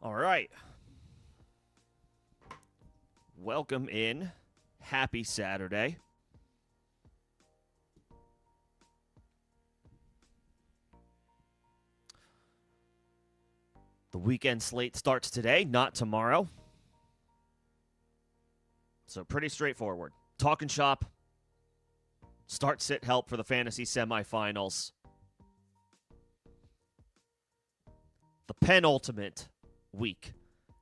All right. Welcome in. Happy Saturday. The weekend slate starts today, not tomorrow. So pretty straightforward. Talking shop. Start sit help for the fantasy semifinals. The penultimate week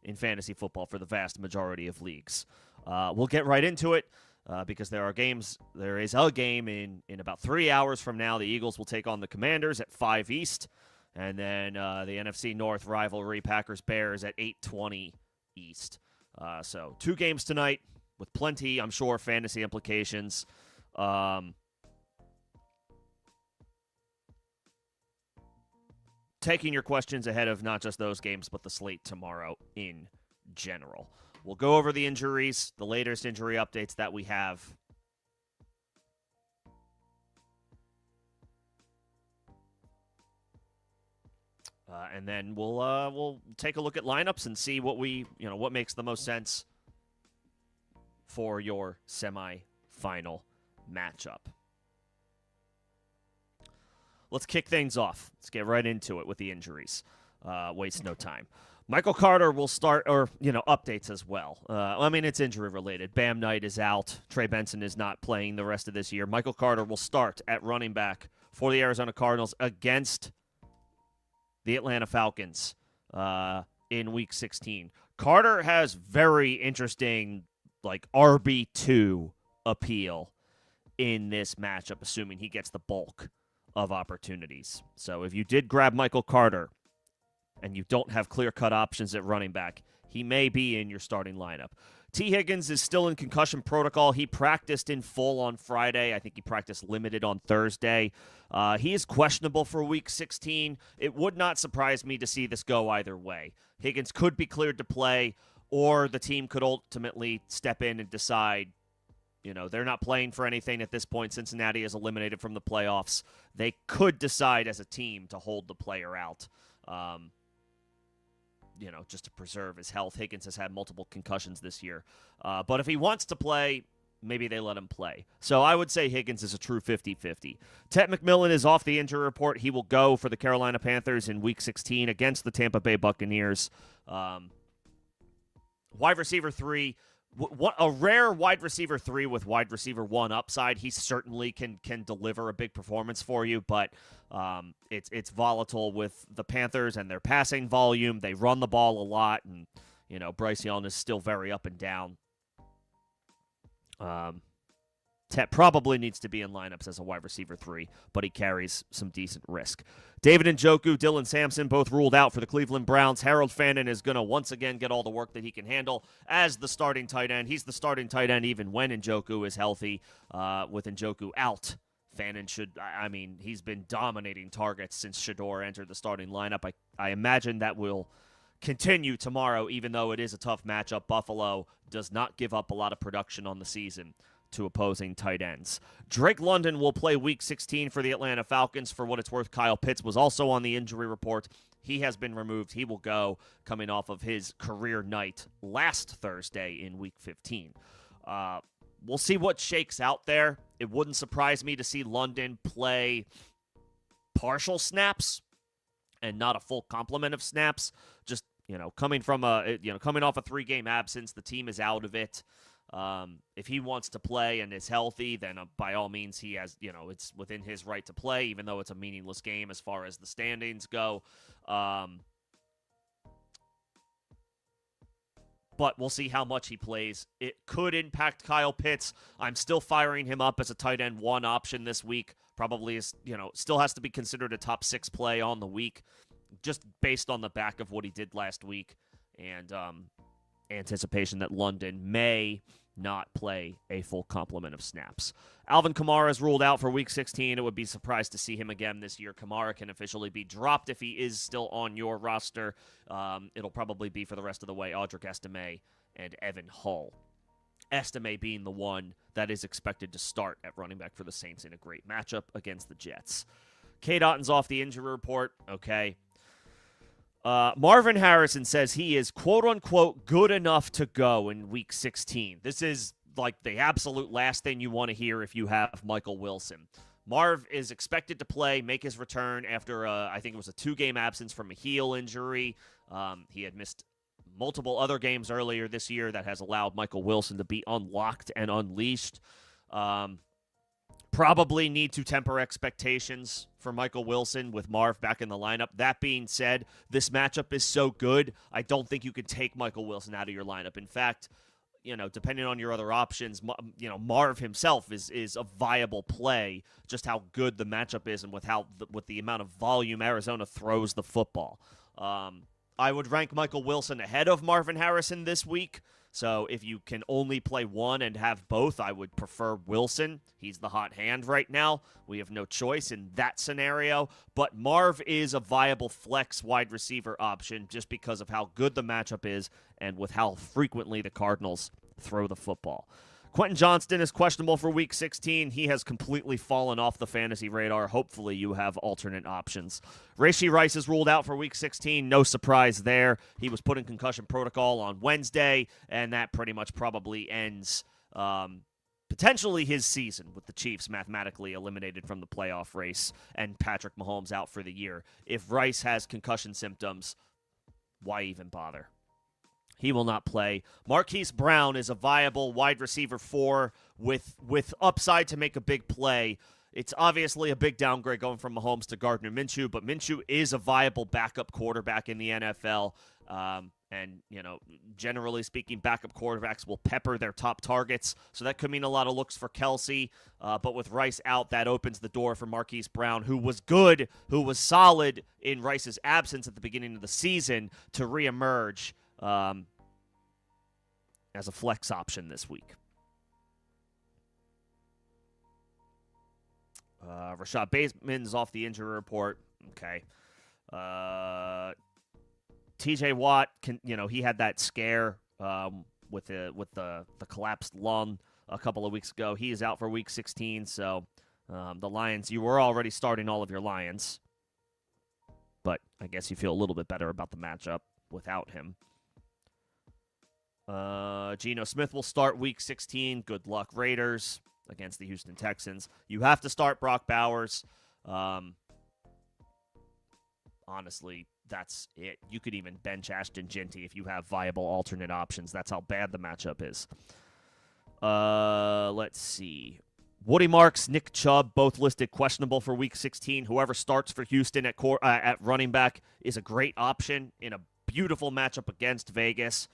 in fantasy football for the vast majority of leagues. We'll get right into it because there are games. There is a game in about 3 hours from now. The Eagles will take on the Commanders at 5 East. And then the NFC North rivalry, Packers-Bears at 8:20 East. So 2 games tonight with plenty, I'm sure, fantasy implications. Taking your questions ahead of not just those games, but the slate tomorrow in general. We'll go over the injuries, the latest injury updates that we have. And then we'll take a look at lineups and see what makes the most sense for your semi-final matchup. Let's kick things off. Let's get right into it with the injuries. Waste no time. Michael Carter will start, updates as well. It's injury related. Bam Knight is out. Trey Benson is not playing the rest of this year. Michael Carter will start at running back for the Arizona Cardinals against the Atlanta Falcons in Week 16. Carter has very interesting, RB2 appeal in this matchup, assuming he gets the bulk of opportunities. So if you did grab Michael Carter and you don't have clear-cut options at running back, he may be in your starting lineup. T. Higgins is still in concussion protocol. He practiced in full on Friday. I think he practiced limited on Thursday. He is questionable for Week 16. It would not surprise me to see this go either way. Higgins could be cleared to play, or the team could ultimately step in and decide, they're not playing for anything at this point. Cincinnati is eliminated from the playoffs. They could decide as a team to hold the player out, just to preserve his health. Higgins has had multiple concussions this year. But if he wants to play, maybe they let him play. So I would say Higgins is a true 50-50. Ted McMillan is off the injury report. He will go for the Carolina Panthers in Week 16 against the Tampa Bay Buccaneers. Wide receiver 3. A rare wide receiver 3 with wide receiver 1 upside. He certainly can deliver a big performance for you, but it's volatile with the Panthers and their passing volume. They run the ball a lot, and Bryce Young is still very up and down. Tet probably needs to be in lineups as a wide receiver 3, but he carries some decent risk. David Njoku, Dylan Sampson, both ruled out for the Cleveland Browns. Harold Fannin is going to once again get all the work that he can handle as the starting tight end. He's the starting tight end even when Njoku is healthy. With Njoku out, Fannin he's been dominating targets since Shador entered the starting lineup. I imagine that will continue tomorrow, even though it is a tough matchup. Buffalo does not give up a lot of production on the season to opposing tight ends. Drake London will play Week 16 for the Atlanta Falcons. For what it's worth, Kyle Pitts was also on the injury report. He has been removed. He will go coming off of his career night last Thursday in Week 15. We'll see what shakes out there. It wouldn't surprise me to see London play partial snaps and not a full complement of snaps. Just, coming off a 3-game absence, the team is out of it. If he wants to play and is healthy, then by all means he has, it's within his right to play, even though it's a meaningless game as far as the standings go. But we'll see how much he plays. It could impact Kyle Pitts. I'm still firing him up as a tight end 1 option this week. Probably is, still has to be considered a top 6 play on the week, just based on the back of what he did last week and anticipation that London may not play a full complement of snaps. Alvin Kamara is ruled out for Week 16. It would be surprised to see him again this year. Kamara can officially be dropped if he is still on your roster. It'll probably be for the rest of the way Audric Estime and Evan Hull. Estime being the one that is expected to start at running back for the Saints in a great matchup against the Jets. K. Dotton's off the injury report. Okay. Marvin Harrison says he is quote-unquote good enough to go in Week 16. This is like the absolute last thing you want to hear if you have Michael Wilson. Marv is expected to play, make his return after, I think it was a 2-game absence from a heel injury. He had missed multiple other games earlier this year that has allowed Michael Wilson to be unlocked and unleashed. Probably need to temper expectations for Michael Wilson with Marv back in the lineup. That being said, this matchup is so good, I don't think you could take Michael Wilson out of your lineup. In fact, depending on your other options, Marv himself is a viable play, just how good the matchup is and with the amount of volume Arizona throws the football. I would rank Michael Wilson ahead of Marvin Harrison this week. So if you can only play one and have both, I would prefer Wilson. He's the hot hand right now. We have no choice in that scenario. But Marv is a viable flex wide receiver option just because of how good the matchup is and with how frequently the Cardinals throw the football. Quentin Johnston is questionable for Week 16. He has completely fallen off the fantasy radar. Hopefully you have alternate options. Rashee Rice is ruled out for Week 16. No surprise there. He was put in concussion protocol on Wednesday, and that pretty much probably ends potentially his season with the Chiefs mathematically eliminated from the playoff race and Patrick Mahomes out for the year. If Rice has concussion symptoms, why even bother? He will not play. Marquise Brown is a viable wide receiver 4 with upside to make a big play. It's obviously a big downgrade going from Mahomes to Gardner Minshew, but Minshew is a viable backup quarterback in the NFL. And, generally speaking, backup quarterbacks will pepper their top targets. So that could mean a lot of looks for Kelsey. But with Rice out, that opens the door for Marquise Brown, who was good, who was solid in Rice's absence at the beginning of the season, to reemerge as a flex option this week. Rashad Bateman's off the injury report. Okay. TJ Watt, he had that scare with the collapsed lung a couple of weeks ago. He is out for Week 16, so the Lions, you were already starting all of your Lions, but I guess you feel a little bit better about the matchup without him. Geno Smith will start Week 16. Good luck, Raiders, against the Houston Texans. You have to start Brock Bowers. Honestly, that's it. You could even bench Ashton Ginty if you have viable alternate options. That's how bad the matchup is. Let's see. Woody Marks, Nick Chubb, both listed questionable for Week 16. Whoever starts for Houston at running back is a great option in a beautiful matchup against Vegas.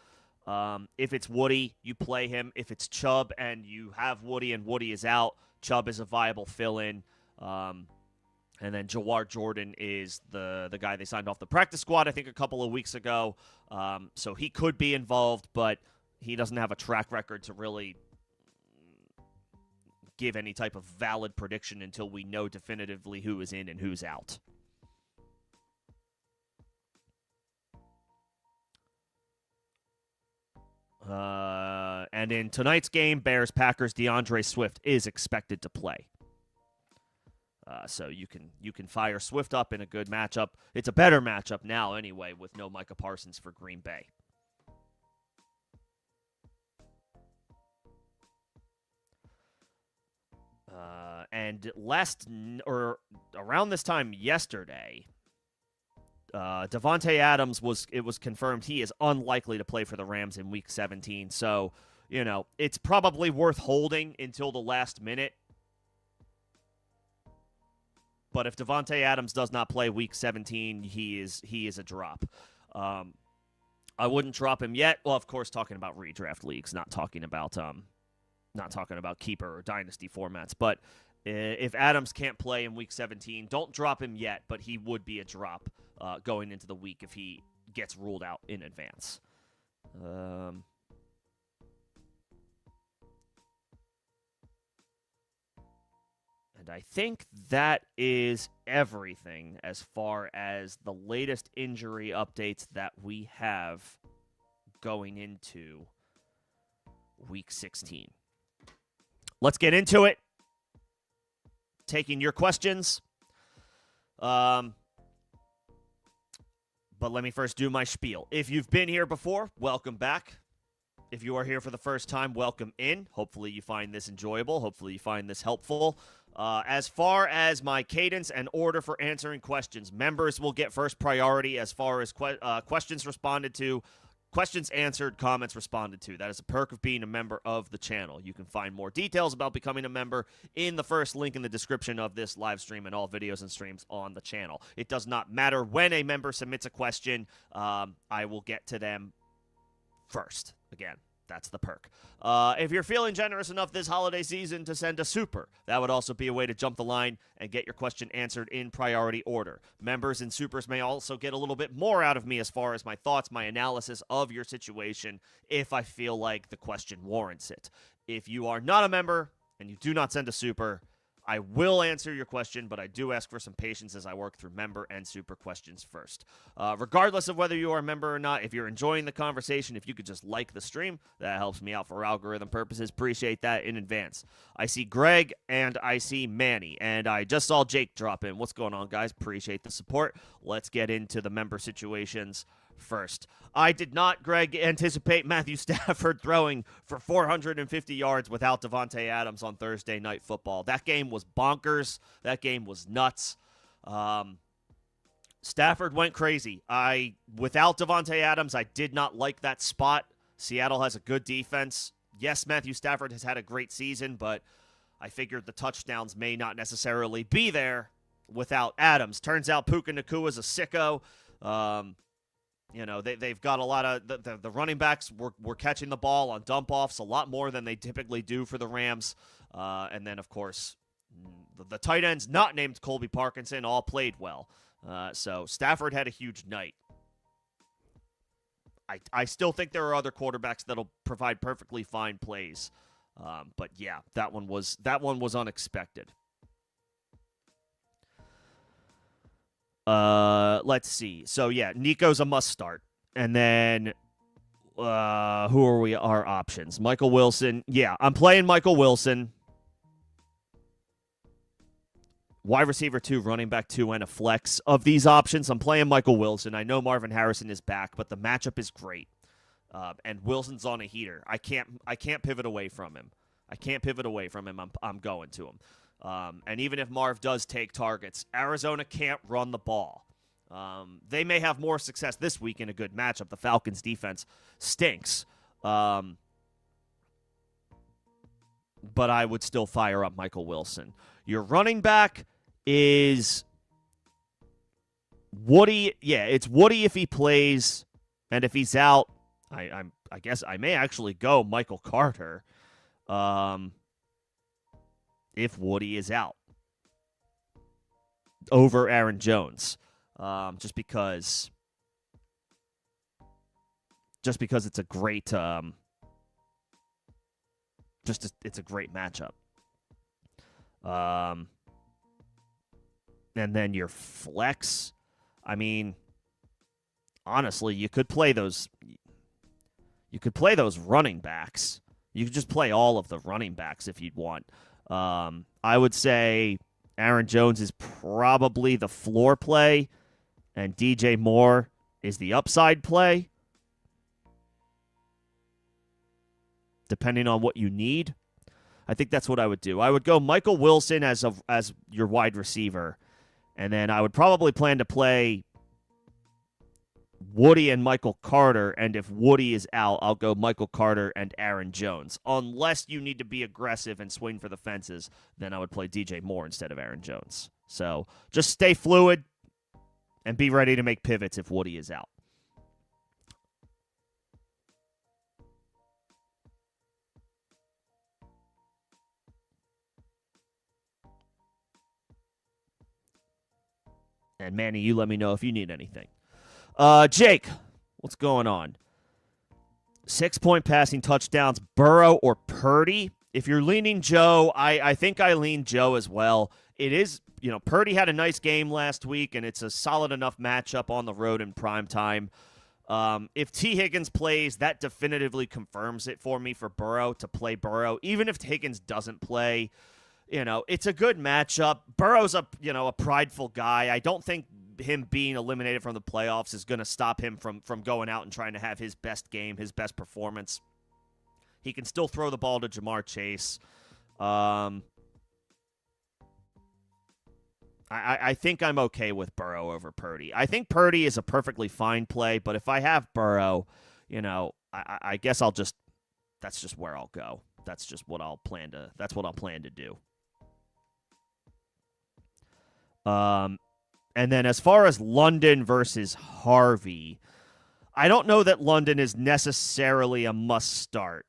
If it's Woody, you play him. If it's Chubb and you have Woody and Woody is out, Chubb is a viable fill-in. And then Jawar Jordan is the guy they signed off the practice squad, I think, a couple of weeks ago. So he could be involved, but he doesn't have a track record to really give any type of valid prediction until we know definitively who is in and who's out. And in tonight's game, Bears-Packers, DeAndre Swift is expected to play. So you can fire Swift up in a good matchup. It's a better matchup now anyway with no Micah Parsons for Green Bay. And around this time yesterday, Davante Adams was confirmed he is unlikely to play for the Rams in Week 17. So, it's probably worth holding until the last minute. But if Davante Adams does not play Week 17, he is a drop. I wouldn't drop him yet. Well, of course, talking about redraft leagues, not talking about keeper or dynasty formats. But if Adams can't play in Week 17, don't drop him yet. But he would be a drop going into the week if he gets ruled out in advance. And I think that is everything as far as the latest injury updates that we have going into Week 16. Let's get into it. Taking your questions. But let me first do my spiel. If you've been here before, welcome back. If you are here for the first time, welcome in. Hopefully you find this enjoyable. Hopefully you find this helpful. As far as my cadence and order for answering questions, members will get first priority as far as questions responded to, questions answered, comments responded to. That is a perk of being a member of the channel. You can find more details about becoming a member in the first link in the description of this live stream and all videos and streams on the channel. It does not matter when a member submits a question. I will get to them first. Again, that's the perk. If you're feeling generous enough this holiday season to send a super, that would also be a way to jump the line and get your question answered in priority order. Members and supers may also get a little bit more out of me as far as my thoughts, my analysis of your situation, if I feel like the question warrants it. If you are not a member and you do not send a super, I will answer your question, but I do ask for some patience as I work through member and super questions first. Regardless of whether you are a member or not, if you're enjoying the conversation, if you could just like the stream, that helps me out for algorithm purposes. Appreciate that in advance. I see Greg and I see Manny, and I just saw Jake drop in. What's going on, guys? Appreciate the support. Let's get into the member situations first. I did not, Greg, anticipate Matthew Stafford throwing for 450 yards without Davante Adams on Thursday Night Football. That game was bonkers. That game was nuts. Stafford went crazy. Without Davante Adams, I did not like that spot. Seattle has a good defense. Yes, Matthew Stafford has had a great season, but I figured the touchdowns may not necessarily be there without Adams. Turns out Puka Nakua's a sicko. You know, they've got a lot of the running backs were catching the ball on dump-offs a lot more than they typically do for the Rams. And then, of course, the tight ends not named Colby Parkinson all played well. So Stafford had a huge night. I still think there are other quarterbacks that'll provide perfectly fine plays. But, yeah, that one was unexpected. Let's see. So, yeah, Nico's a must start. And then, who are our options? Michael Wilson. Yeah, I'm playing Michael Wilson. Wide receiver 2, running back 2, and a flex. Of these options, I'm playing Michael Wilson. I know Marvin Harrison is back, but the matchup is great. And Wilson's on a heater. I can't pivot away from him. I'm going to him. And even if Marv does take targets, Arizona can't run the ball. They may have more success this week in a good matchup. The Falcons' defense stinks. But I would still fire up Michael Wilson. Your running back is Woody. Yeah, it's Woody if he plays. And if he's out, I guess I may actually go Michael Carter. If Woody is out over Aaron Jones, just because it's a great it's a great matchup. And then your flex, I mean, honestly, you could play those running backs. You could just play all of the running backs if you'd want. I would say Aaron Jones is probably the floor play, and DJ Moore is the upside play, depending on what you need. I think that's what I would do. I would go Michael Wilson as your wide receiver, and then I would probably plan to play Woody and Michael Carter, and if Woody is out, I'll go Michael Carter and Aaron Jones. Unless you need to be aggressive and swing for the fences, then I would play DJ Moore instead of Aaron Jones. So just stay fluid and be ready to make pivots if Woody is out. And Manny, you let me know if you need anything. Jake, what's going on? 6-point passing touchdowns, Burrow or Purdy? If you're leaning Joe, I think I lean Joe as well. It is, Purdy had a nice game last week, and it's a solid enough matchup on the road in prime time. If T. Higgins plays, that definitively confirms it for me for Burrow to play Burrow. Even if Higgins doesn't play, it's a good matchup. Burrow's a prideful guy. I don't think him being eliminated from the playoffs is going to stop him from going out and trying to have his best game, his best performance. He can still throw the ball to Jamar Chase. I think I'm okay with Burrow over Purdy. I think Purdy is a perfectly fine play, but if I have Burrow, I guess that's just where I'll go. That's just what I'll plan to do. And then as far as London versus Harvey, I don't know that London is necessarily a must start.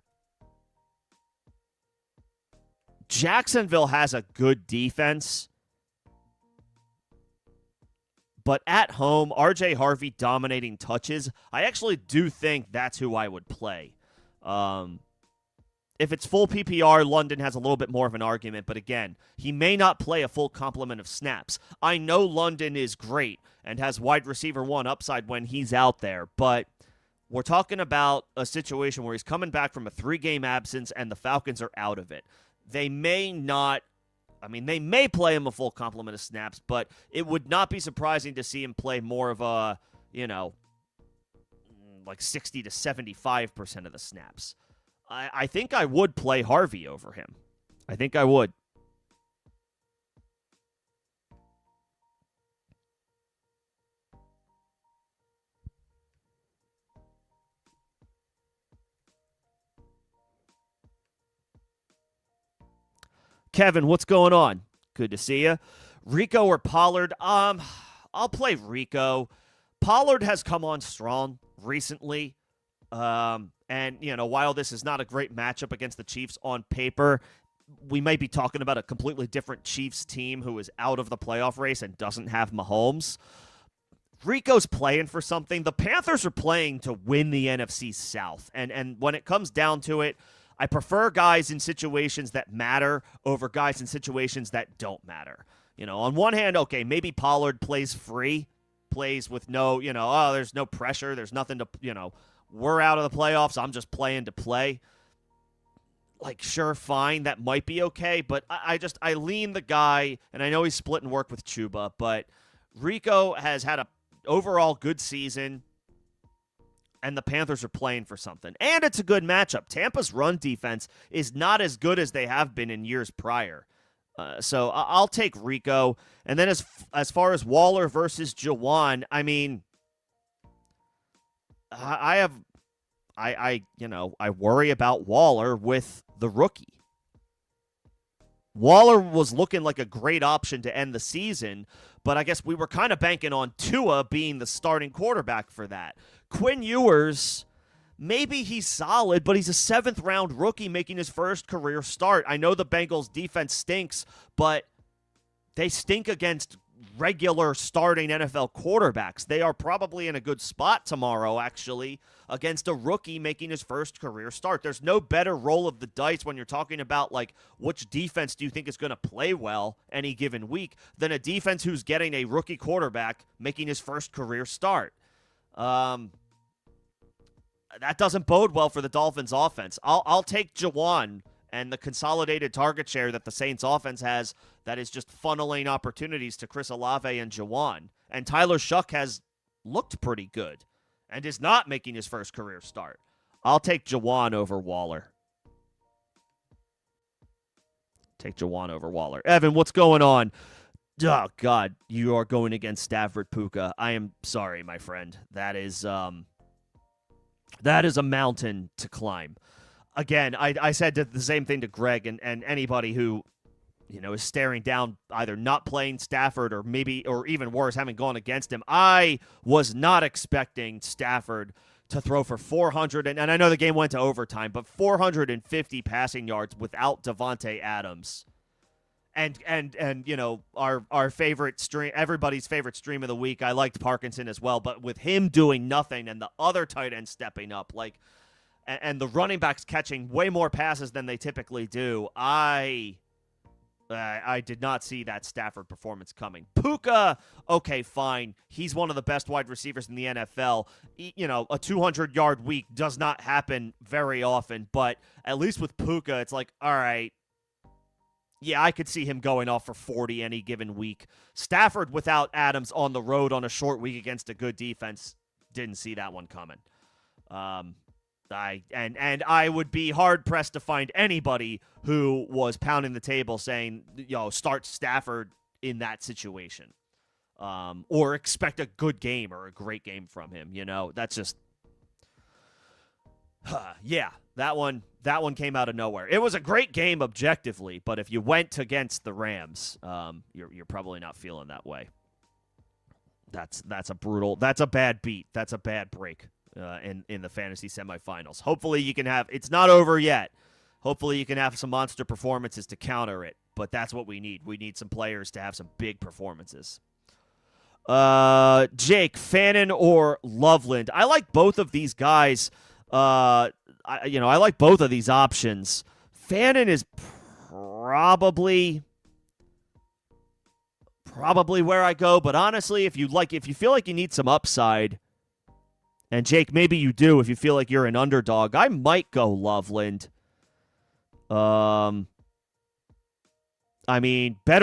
Jacksonville has a good defense, but at home, RJ Harvey dominating touches, I actually do think that's who I would play. If it's full PPR, London has a little bit more of an argument, but again, he may not play a full complement of snaps. I know London is great and has wide receiver 1 upside when he's out there, but we're talking about a situation where he's coming back from a 3-game absence and the Falcons are out of it. They may play him a full complement of snaps, but it would not be surprising to see him play more of a, like 60 to 75% of the snaps. I think I would play Harvey over him. I think I would. Kevin, what's going on? Good to see you. Rico or Pollard? I'll play Rico. Pollard has come on strong recently. And, while this is not a great matchup against the Chiefs on paper, we might be talking about a completely different Chiefs team who is out of the playoff race and doesn't have Mahomes. Rico's playing for something. The Panthers are playing to win the NFC South. And when it comes down to it, I prefer guys in situations that matter over guys in situations that don't matter. On one hand, okay, maybe Pollard plays free, plays with no, there's no pressure, there's nothing to, we're out of the playoffs, I'm just playing to play. Like, sure, fine, that might be okay, but I lean the guy, and I know he's splitting work with Chuba, but Rico has had a overall good season, and the Panthers are playing for something. And it's a good matchup. Tampa's run defense is not as good as they have been in years prior. So I'll take Rico. And then as far as Waller versus Jawan, I mean, I worry about Waller with the rookie. Waller was looking like a great option to end the season, but I guess we were kind of banking on Tua being the starting quarterback for that. Quinn Ewers, maybe he's solid, but he's a 7th-round rookie making his first career start. I know the Bengals' defense stinks, but they stink against regular starting NFL quarterbacks. They are probably in a good spot tomorrow, actually, against a rookie making his first career start. There's no better roll of the dice when you're talking about, like, which defense do you think is going to play well any given week than a defense who's getting a rookie quarterback making his first career start. That doesn't bode well for the Dolphins' offense. I'll take Jawan and the consolidated target share that the Saints offense has that is just funneling opportunities to Chris Olave and Jawan. And Tyler Shuck has looked pretty good and is not making his first career start. I'll take Jawan over Waller. Take Jawan over Waller. Evan, what's going on? Oh, God, you are going against Stafford Puka. I am sorry, my friend. That is a mountain to climb. Again, I said the same thing to Greg and anybody who, is staring down either not playing Stafford or even worse, having gone against him. I was not expecting Stafford to throw for 400, and I know the game went to overtime, but 450 passing yards without Devontae Adams. And our favorite stream, everybody's favorite stream of the week, I liked Parkinson as well, but with him doing nothing and the other tight end stepping up, and the running backs catching way more passes than they typically do, I did not see that Stafford performance coming. Puka, okay, fine. He's one of the best wide receivers in the NFL. A 200-yard week does not happen very often, but at least with Puka, it's like, all right, Yeah, I could see him going off for 40 any given week. Stafford without Adams on the road on a short week against a good defense, didn't see that one coming. Um, I would be hard pressed to find anybody who was pounding the table saying, start Stafford in that situation, or expect a good game or a great game from him. That's just, yeah, that one came out of nowhere. It was a great game objectively, but if you went against the Rams, you're probably not feeling that way. That's a bad beat. That's a bad break. In the fantasy semifinals. Hopefully you can have, it's not over yet. Hopefully you can have some monster performances to counter it, but that's what we need. We need some players to have some big performances. Jake, Fannin or Loveland? I like both of these guys. I like both of these options. Fannin is probably where I go, but honestly, if you feel like you need some upside, and Jake, maybe you do if you feel like you're an underdog, I might go Loveland. Better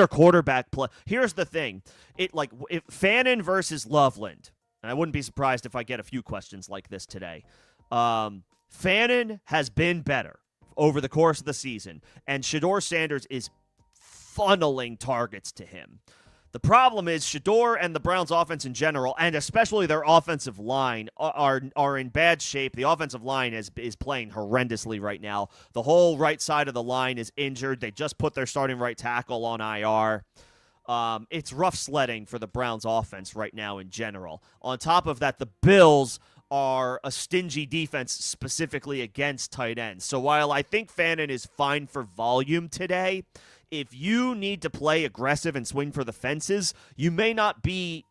quarterback play. Here's the thing. If Fannin versus Loveland, and I wouldn't be surprised if I get a few questions like this today. Fannin has been better over the course of the season, and Shedeur Sanders is funneling targets to him. The problem is Shedeur and the Browns' offense in general, and especially their offensive line, are in bad shape. The offensive line is playing horrendously right now. The whole right side of the line is injured. They just put their starting right tackle on IR. It's rough sledding for the Browns' offense right now in general. On top of that, the Bills are a stingy defense specifically against tight ends. So while I think Fannin is fine for volume today, if you need to play aggressive and swing for the fences, you may not be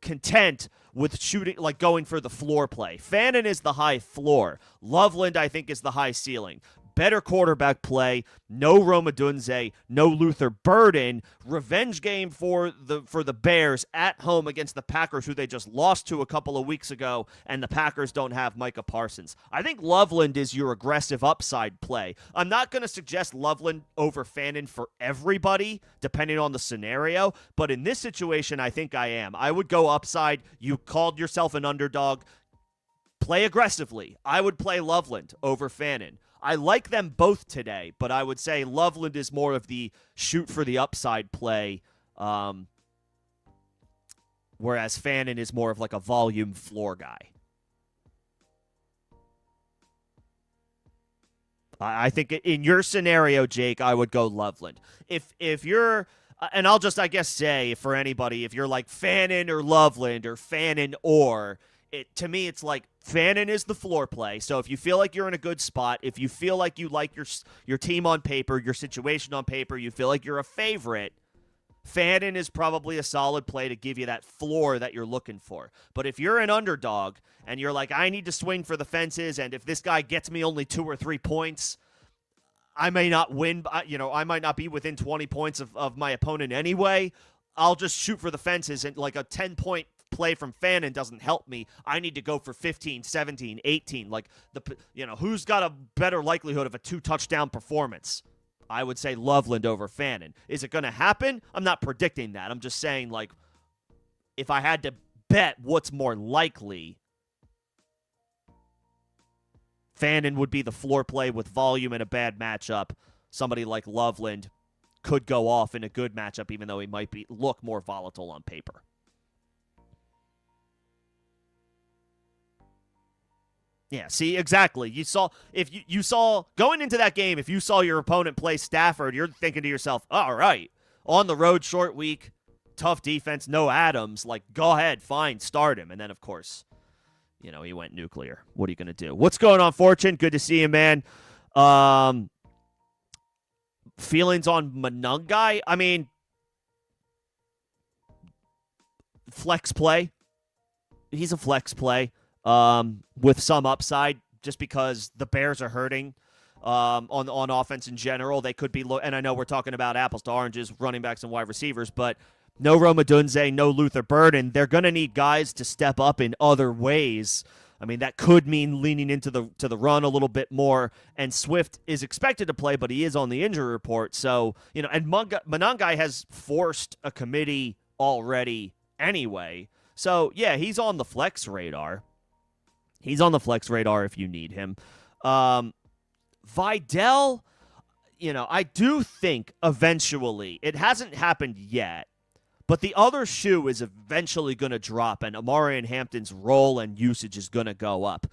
content with shooting, like going for the floor play. Fannin is the high floor. Loveland, I think, is the high ceiling. Better quarterback play, no Rome Odunze, no Luther Burden. Revenge game for the Bears at home against the Packers, who they just lost to a couple of weeks ago, and the Packers don't have Micah Parsons. I think Loveland is your aggressive upside play. I'm not going to suggest Loveland over Fannin for everybody, depending on the scenario, but in this situation, I think I am. I would go upside. You called yourself an underdog. Play aggressively. I would play Loveland over Fannin. I like them both today, but I would say Loveland is more of the shoot for the upside play, whereas Fannin is more of like a volume floor guy. I think in your scenario, Jake, I would go Loveland. If you're, and I'll just, I guess, say for anybody, if you're like Fannin or Loveland or Fannin or, to me, it's like Fannin is the floor play. So if you feel like you're in a good spot, if you feel like you like your team on paper, your situation on paper, you feel like you're a favorite, Fannin is probably a solid play to give you that floor that you're looking for. But if you're an underdog and you're like, I need to swing for the fences, and if this guy gets me only 2 or 3 points, I may not win. I might not be within 20 points of my opponent anyway. I'll just shoot for the fences, and like a 10-point play from Fannin doesn't help me. I need to go for 15, 17, 18. Like, who's got a better likelihood of a 2-touchdown performance? I would say Loveland over Fannin. Is it going to happen? I'm not predicting that. I'm just saying, like, if I had to bet what's more likely, Fannin would be the floor play with volume in a bad matchup. Somebody like Loveland could go off in a good matchup, even though he might look more volatile on paper. Yeah, see, exactly. You saw going into that game, if you saw your opponent play Stafford, you're thinking to yourself, all right, on the road, short week, tough defense, no Adams, like, go ahead, fine, start him. And then, of course, he went nuclear. What are you going to do? What's going on, Fortune? Good to see you, man. Feelings on Monangai? I mean, flex play. He's a flex play. With some upside, just because the Bears are hurting on offense in general. They could be, and I know we're talking about apples to oranges, running backs and wide receivers, but no Rome Odunze, no Luther Burden. They're going to need guys to step up in other ways. I mean, that could mean leaning into the run a little bit more. And Swift is expected to play, but he is on the injury report. So, and Monangai has forced a committee already anyway. So, yeah, he's on the flex radar. He's on the flex radar if you need him. Wan'Dale, I do think eventually, it hasn't happened yet, but the other shoe is eventually going to drop, and Omarion Hampton's role and usage is going to go up.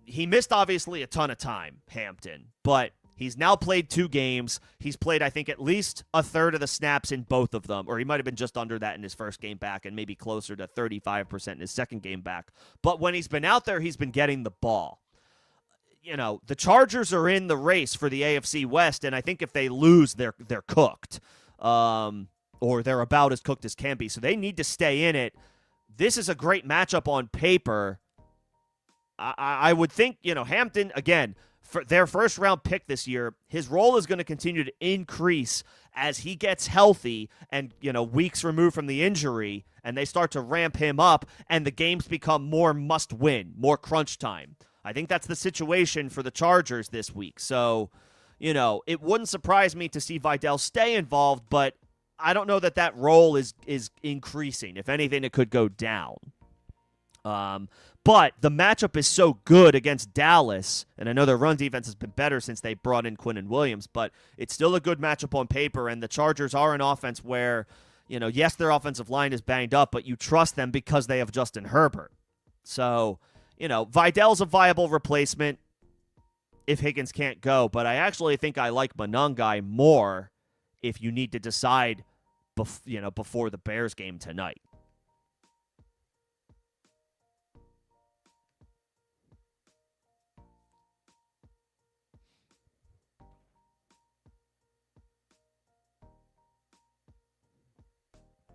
He missed, obviously, a ton of time, Hampton, but he's now played 2 games. He's played, I think, at least a third of the snaps in both of them, or he might have been just under that in his first game back and maybe closer to 35% in his second game back. But when he's been out there, he's been getting the ball. The Chargers are in the race for the AFC West, and I think if they lose, they're cooked. Or they're about as cooked as can be. So they need to stay in it. This is a great matchup on paper. I would think, Hampton, again, for their first-round pick this year, his role is going to continue to increase as he gets healthy and, weeks removed from the injury, and they start to ramp him up, and the games become more must-win, more crunch time. I think that's the situation for the Chargers this week. So, it wouldn't surprise me to see Wan'Dale stay involved, but I don't know that role is increasing. If anything, it could go down. But the matchup is so good against Dallas, and I know their run defense has been better since they brought in Quinnen Williams, but it's still a good matchup on paper, and the Chargers are an offense where, yes, their offensive line is banged up, but you trust them because they have Justin Herbert. So, Wan'Dale's a viable replacement if Higgins can't go, but I actually think I like Monangai more if you need to decide before the Bears game tonight.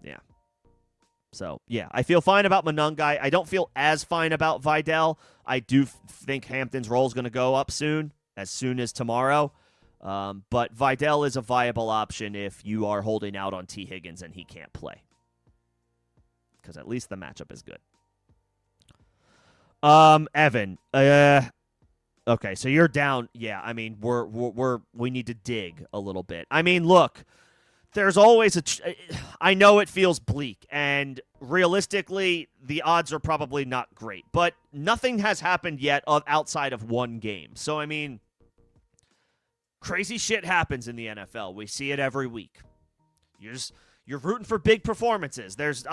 Yeah. So, yeah, I feel fine about Monangai. I don't feel as fine about Wan'Dale. I do think Hampton's role is going to go up soon as tomorrow. But Wan'Dale is a viable option if you are holding out on T. Higgins and he can't play. Because at least the matchup is good. Evan. Okay, so you're down. Yeah, I mean, we need to dig a little bit. I mean, look, there's always I know it feels bleak, and realistically, the odds are probably not great. But nothing has happened yet outside of one game. So, I mean, crazy shit happens in the NFL. We see it every week. You're rooting for big performances. There's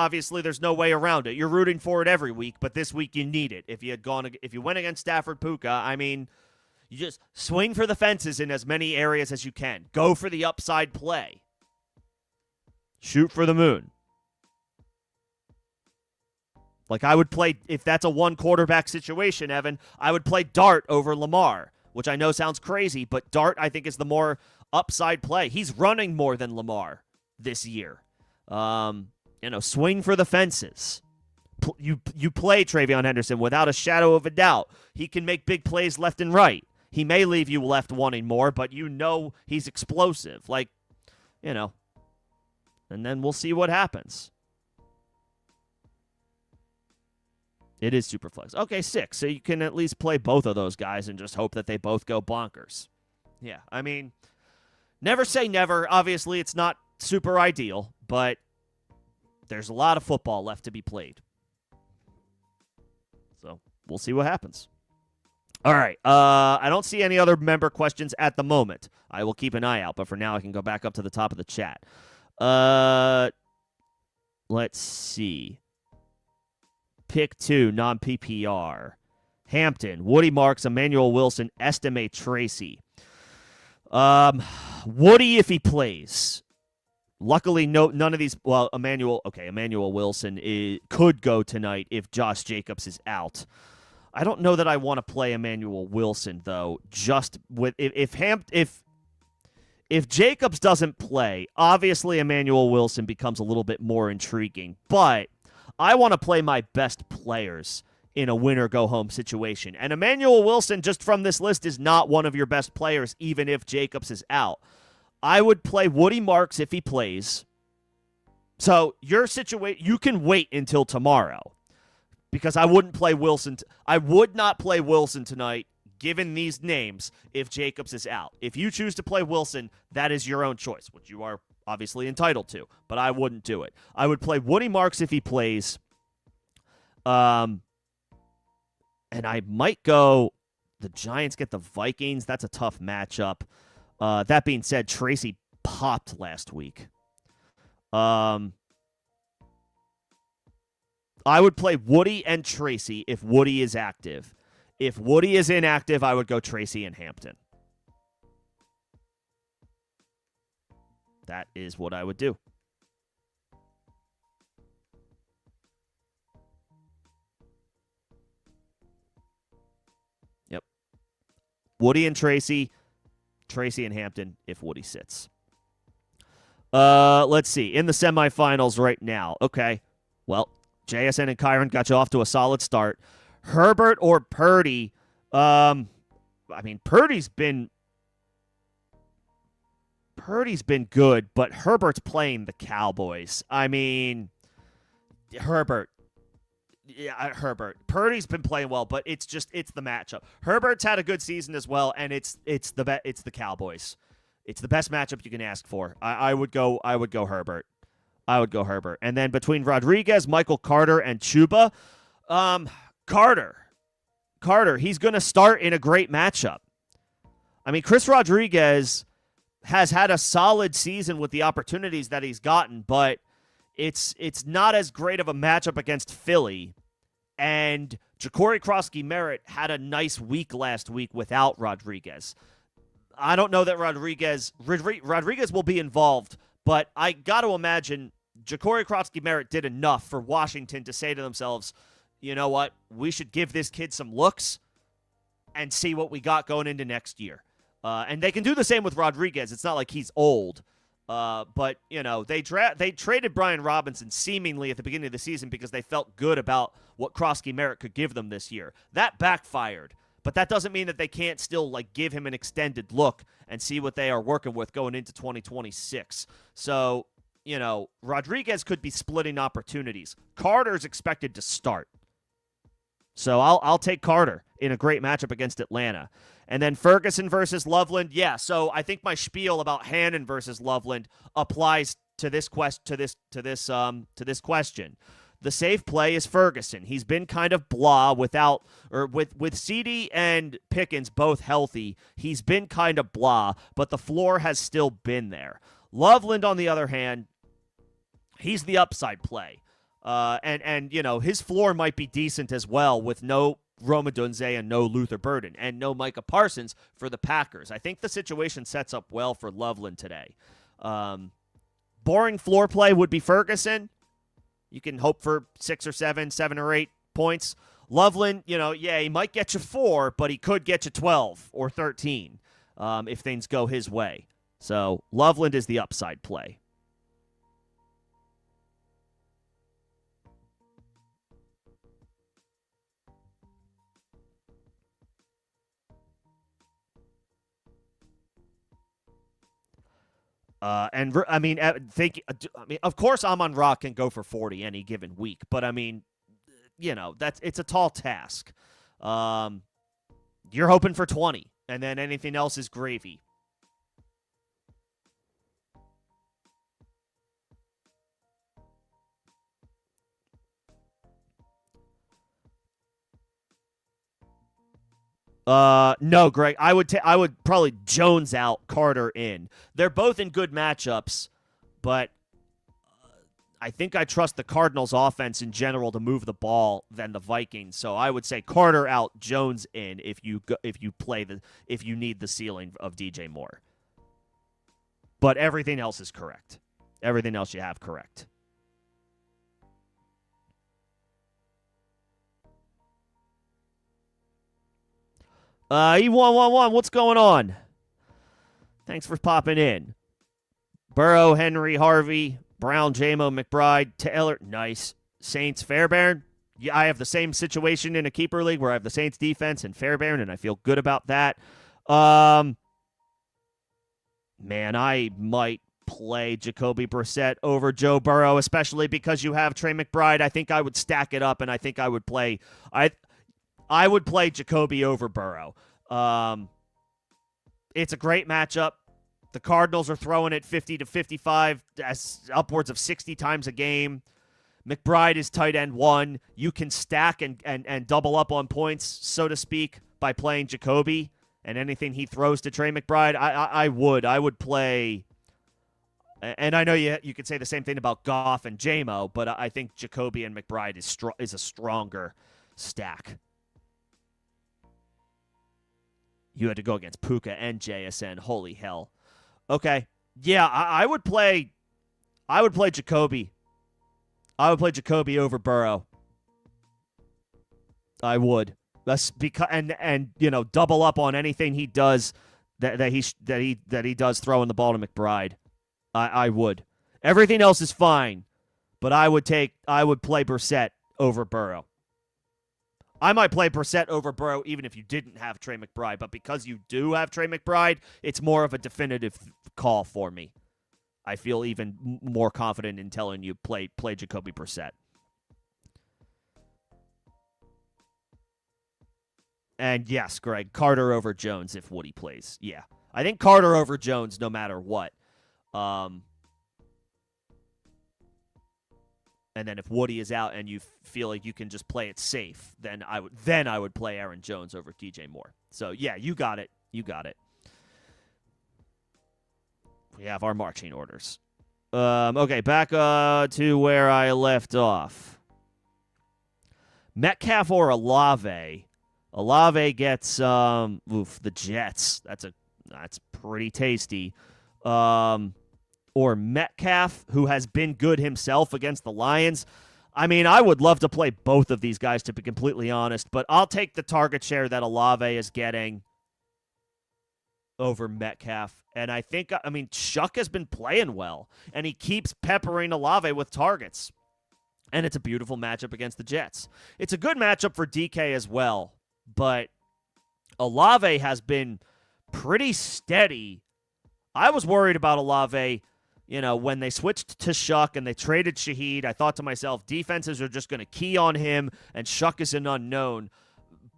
no way around it. You're rooting for it every week, but this week you need it. If you went against Stafford Puka, I mean, you just swing for the fences in as many areas as you can. Go for the upside play. Shoot for the moon. Like I would play, if that's a one quarterback situation, Evan, I would play Dart over Lamar, which I know sounds crazy, but Dart I think is the more upside play. He's running more than Lamar this year. Swing for the fences. You play Travion Henderson without a shadow of a doubt. He can make big plays left and right. He may leave you left wanting more, but he's explosive. And then we'll see what happens. It is super flex. Okay, 6. So you can at least play both of those guys and just hope that they both go bonkers. Yeah, I mean, never say never. Obviously, it's not super ideal, but there's a lot of football left to be played. So we'll see what happens. All right. I don't see any other member questions at the moment. I will keep an eye out, but for now I can go back up to the top of the chat. Let's see. Pick 2, non-PPR. Hampton, Woody Marks, Emmanuel Wilson, Estime Tracy. Woody if he plays. Luckily, none of these. Well, Emmanuel Wilson could go tonight if Josh Jacobs is out. I don't know that I want to play Emmanuel Wilson though. Just with if Jacobs doesn't play, obviously Emmanuel Wilson becomes a little bit more intriguing. But I want to play my best players in a win-or-go-home situation. And Emmanuel Wilson, just from this list, is not one of your best players, even if Jacobs is out. I would play Woody Marks if he plays. So your situation, you can wait until tomorrow. because I wouldn't play Wilson. I would not play Wilson tonight, given these names, if Jacobs is out. If you choose to play Wilson, that is your own choice, which you are obviously entitled to, but I wouldn't do it. I would play Woody Marks if he plays. And I might go, the Giants get the Vikings. That's a tough matchup. That being said, Tracy popped last week. I would play Woody and Tracy if Woody is active. If Woody is inactive, I would go Tracy and Hampton. That is what I would do. Yep. Woody and Tracy. Tracy and Hampton if Woody sits. Let's see. In the semifinals right now. Okay. Well, JSN and Kyron got you off to a solid start. Herbert or Purdy? Purdy's been good, but Herbert's playing the Cowboys. Herbert. Yeah, Herbert. Purdy's been playing well, but it's the matchup. Herbert's had a good season as well, and it's the Cowboys. It's the best matchup you can ask for. I would go Herbert. I would go Herbert. And then between Rodriguez, Michael Carter, and Chuba, Carter, he's going to start in a great matchup. Chris Rodriguez has had a solid season with the opportunities that he's gotten, but it's not as great of a matchup against Philly. And Ja'Cory Krosky-Merritt had a nice week last week without Rodriguez. I don't know that Rodriguez will be involved, but I got to imagine Ja'Cory Krosky-Merritt did enough for Washington to say to themselves, you know what, we should give this kid some looks and see what we got going into next year. And they can do the same with Rodriguez. It's not like he's old. But, they traded Brian Robinson seemingly at the beginning of the season because they felt good about what Krosky-Merritt could give them this year. That backfired. But that doesn't mean that they can't still give him an extended look and see what they are working with going into 2026. So, Rodriguez could be splitting opportunities. Carter's expected to start. So I'll take Carter in a great matchup against Atlanta. And then Ferguson versus Loveland. Yeah, so I think my spiel about Hannon versus Loveland applies to this question. The safe play is Ferguson. He's been kind of blah with CeeDee and Pickens both healthy. He's been kind of blah, but the floor has still been there. Loveland, on the other hand, he's the upside play. And his floor might be decent as well with no Rome Odunze and no Luther Burden and no Micah Parsons for the Packers. I think the situation sets up well for Loveland today. Boring floor play would be Ferguson. You can hope for 6 or 7 or 8 points. Loveland, he might get you 4, but he could get you 12 or 13 if things go his way. So Loveland is the upside play. Of course, Amon-Ra can go for 40 any given week, but it's a tall task. You're hoping for 20, and then anything else is gravy. No, Greg. I would probably Jones out, Carter in. They're both in good matchups, but I think I trust the Cardinals' offense in general to move the ball than the Vikings. So I would say Carter out, Jones in if you need the ceiling of DJ Moore. But everything else is correct. Everything else you have correct. E111, what's going on? Thanks for popping in. Burrow, Henry, Harvey, Brown, J-Mo, McBride, Taylor. Nice. Saints, Fairbairn. Yeah, I have the same situation in a keeper league where I have the Saints defense and Fairbairn, and I feel good about that. Man, I might play Jacoby Brissett over Joe Burrow, especially because you have Trey McBride. I think I would stack it up, and I think I would play I would play Jacoby over Burrow. It's a great matchup. The Cardinals are throwing it 50 to 55, upwards of 60 times a game. McBride is tight end 1. You can stack and double up on points, so to speak, by playing Jacoby and anything he throws to Trey McBride. I would play, and I know you could say the same thing about Goff and J-Mo, but I think Jacoby and McBride is a stronger stack. You had to go against Puka and JSN. Holy hell. Okay. Yeah, I would play Jacoby. I would play Jacoby over Burrow. I would. That's because and double up on anything he does that he does throwing the ball to McBride. I would. Everything else is fine, but I would play Brissett over Burrow. I might play Brissett over Burrow even if you didn't have Trey McBride, but because you do have Trey McBride, it's more of a definitive call for me. I feel even more confident in telling you play Jacoby Brissett. And yes, Greg, Carter over Jones if Woody plays. Yeah. I think Carter over Jones no matter what. And then if Woody is out and you feel like you can just play it safe, then I would play Aaron Jones over DJ Moore. So yeah, you got it. We have our marching orders. Okay, back to where I left off. Metcalf or Olave. Olave gets the Jets. That's pretty tasty. Or Metcalf, who has been good himself against the Lions. I mean, I would love to play both of these guys, to be completely honest, but I'll take the target share that Olave is getting over Metcalf. And I mean, Chuck has been playing well, and he keeps peppering Olave with targets. And it's a beautiful matchup against the Jets. It's a good matchup for DK as well, but Olave has been pretty steady. I was worried about Olave. When they switched to Shuck and they traded Shaheed, I thought to myself, defenses are just going to key on him, and Shuck is an unknown.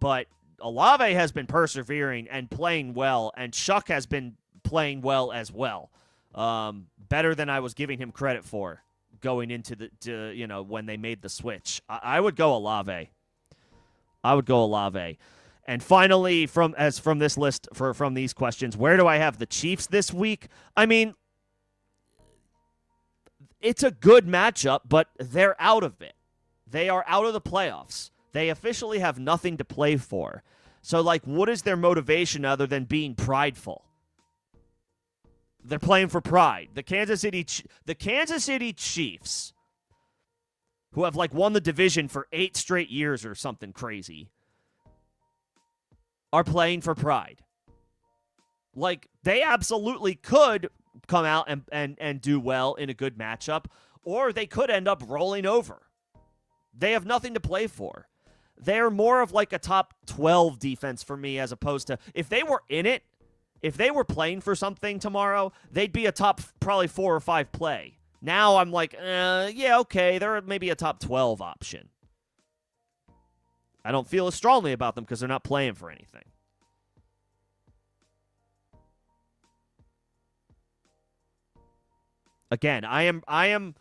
But Olave has been persevering and playing well, and Shuck has been playing well as well. Better than I was giving him credit for going into when they made the switch. I would go Olave. And finally, from this list, from these questions, where do I have the Chiefs this week? I mean, it's a good matchup, but they're out of it. They are out of the playoffs. They officially have nothing to play for. So, what is their motivation other than being prideful? They're playing for pride. The Kansas City Chiefs, who have, won the division for 8 straight years or something crazy, are playing for pride. They absolutely could come out and do well in a good matchup, or they could end up rolling over. They have nothing to play for. They're more of a top 12 defense for me, as opposed to, if they were in it, if they were playing for something tomorrow, they'd be a top probably 4 or 5 play. Now I'm yeah, okay, they're maybe a top 12 option. I don't feel as strongly about them because they're not playing for anything. Again, I am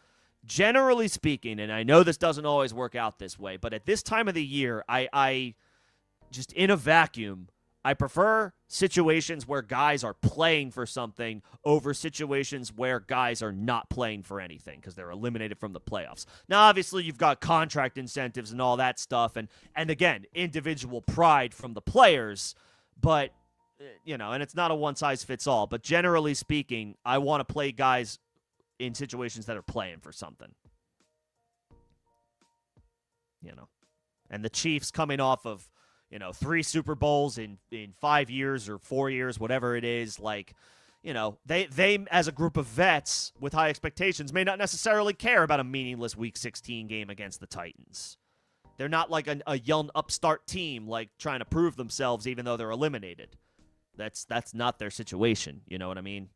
generally speaking, and I know this doesn't always work out this way, but at this time of the year, I just in a vacuum, I prefer situations where guys are playing for something over situations where guys are not playing for anything because they're eliminated from the playoffs. Now, obviously, you've got contract incentives and all that stuff, and again, individual pride from the players, but, and it's not a one-size-fits-all, but generally speaking, I want to play guys in situations that are playing for something. And the Chiefs coming off of, 3 Super Bowls in 5 years or 4 years, whatever it is, they as a group of vets with high expectations may not necessarily care about a meaningless Week 16 game against the Titans. They're not like a young upstart team trying to prove themselves even though they're eliminated. That's not their situation, you know what I mean?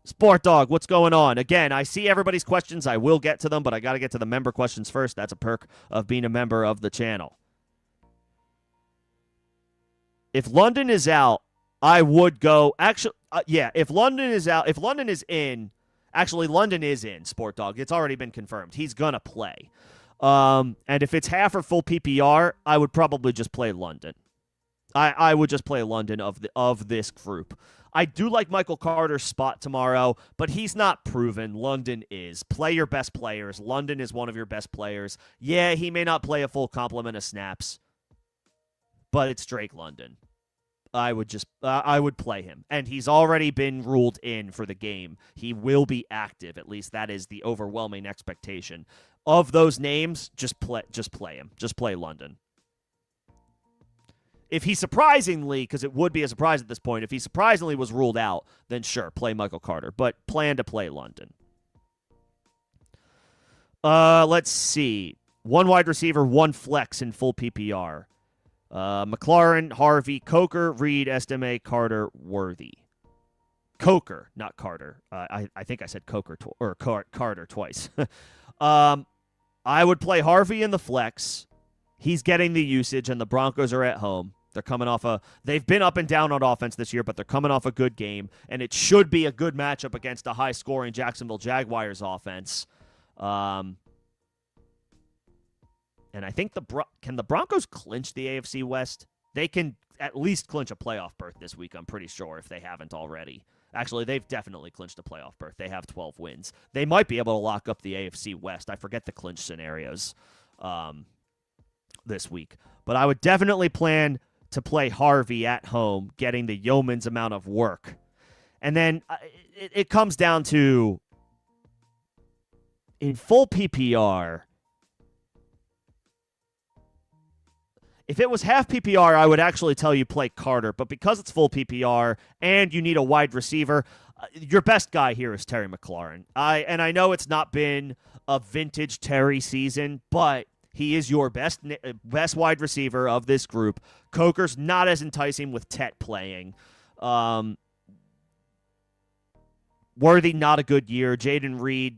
Sport Dog, what's going on? Again, I see everybody's questions. I will get to them, but I got to get to the member questions first. That's a perk of being a member of the channel. If London is out, I would go. Actually, if London is out, if London is in, actually, London is in, Sport Dog. It's already been confirmed. He's going to play. And if it's half or full PPR, I would probably just play London. I would just play London of this group. I do like Michael Carter's spot tomorrow, but he's not proven. London is. Play your best players. London is one of your best players. Yeah, he may not play a full complement of snaps, but it's Drake London. I would play him, and he's already been ruled in for the game. He will be active. At least that is the overwhelming expectation. Of those names, just play him. Just play London. If he surprisingly, because it would be a surprise at this point, if he surprisingly was ruled out, then sure, play Michael Carter. But plan to play London. Let's see. One wide receiver, one flex in full PPR. McLaurin, Harvey, Coker, Reed, Estime, Carter, Worthy. Coker, not Carter. I think I said Coker Carter twice. I would play Harvey in the flex. He's getting the usage, and the Broncos are at home. They're coming off they've been up and down on offense this year, but they're coming off a good game, and it should be a good matchup against a high-scoring Jacksonville Jaguars offense. And I think can the Broncos clinch the AFC West? They can at least clinch a playoff berth this week, I'm pretty sure, if they haven't already. Actually, they've definitely clinched a playoff berth. They have 12 wins. They might be able to lock up the AFC West. I forget the clinch scenarios this week. But I would definitely plan to play Harvey at home, getting the yeoman's amount of work. And then it comes down to, in full PPR, if it was half PPR, I would actually tell you play Carter. But because it's full PPR and you need a wide receiver, your best guy here is Terry McLaurin. I know it's not been a vintage Terry season, but he is your best wide receiver of this group. Coker's not as enticing with Tet playing. Worthy, not a good year. Jaden Reed,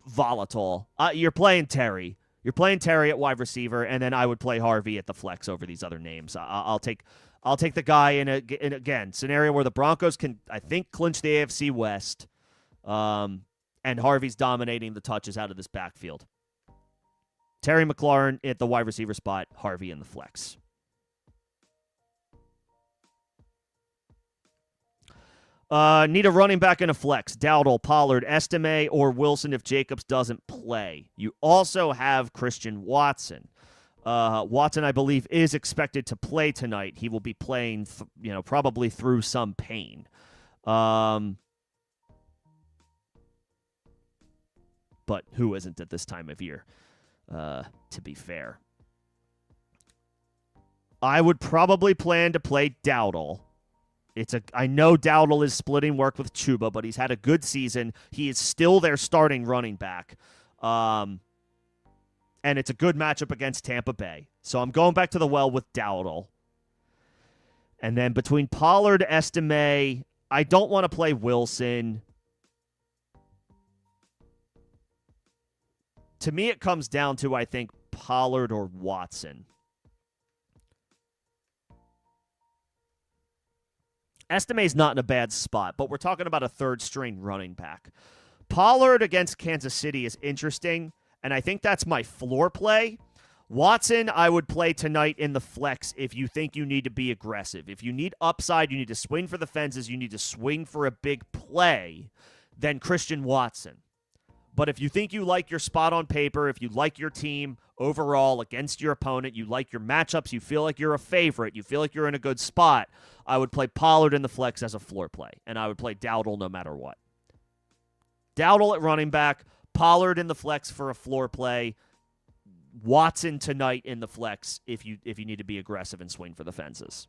volatile. You're playing Terry. You're playing Terry at wide receiver, and then I would play Harvey at the flex over these other names. I'll take the guy in again scenario where the Broncos can, I think, clinch the AFC West, and Harvey's dominating the touches out of this backfield. Terry McLaurin at the wide receiver spot, Harvey in the flex. Need a running back in a flex. Dowdle, Pollard, Estime, or Wilson if Jacobs doesn't play. You also have Christian Watson. Watson, I believe, is expected to play tonight. He will be playing, probably through some pain. But who isn't at this time of year? To be fair, I would probably plan to play Dowdle. I know Dowdle is splitting work with Chuba, but he's had a good season. He is still their starting running back. And it's a good matchup against Tampa Bay. So I'm going back to the well with Dowdle. And then between Pollard, Estime, I don't want to play Wilson. To me, it comes down to, I think, Pollard or Watson. Estime's not in a bad spot, but we're talking about a third-string running back. Pollard against Kansas City is interesting, and I think that's my floor play. Watson, I would play tonight in the flex if you think you need to be aggressive. If you need upside, you need to swing for the fences, you need to swing for a big play, then Christian Watson. But if you think you like your spot on paper, if you like your team overall against your opponent, you like your matchups, you feel like you're a favorite, you feel like you're in a good spot, I would play Pollard in the flex as a floor play, and I would play Dowdle no matter what. Dowdle at running back, Pollard in the flex for a floor play, Watson tonight in the flex if you need to be aggressive and swing for the fences.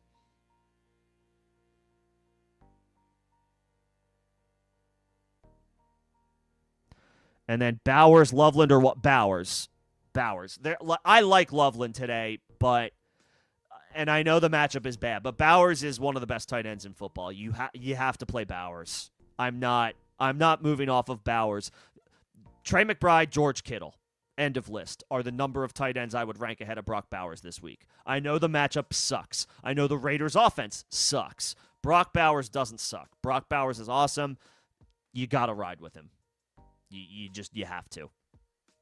And then Bowers, Loveland, or what? Bowers. I like Loveland today, and I know the matchup is bad, but Bowers is one of the best tight ends in football. You have to play Bowers. I'm not I'm not moving off of Bowers. Trey McBride, George Kittle, end of list, are the number of tight ends I would rank ahead of Brock Bowers this week. I know the matchup sucks. I know the Raiders' offense sucks. Brock Bowers doesn't suck. Brock Bowers is awesome. You got to ride with him. You have to.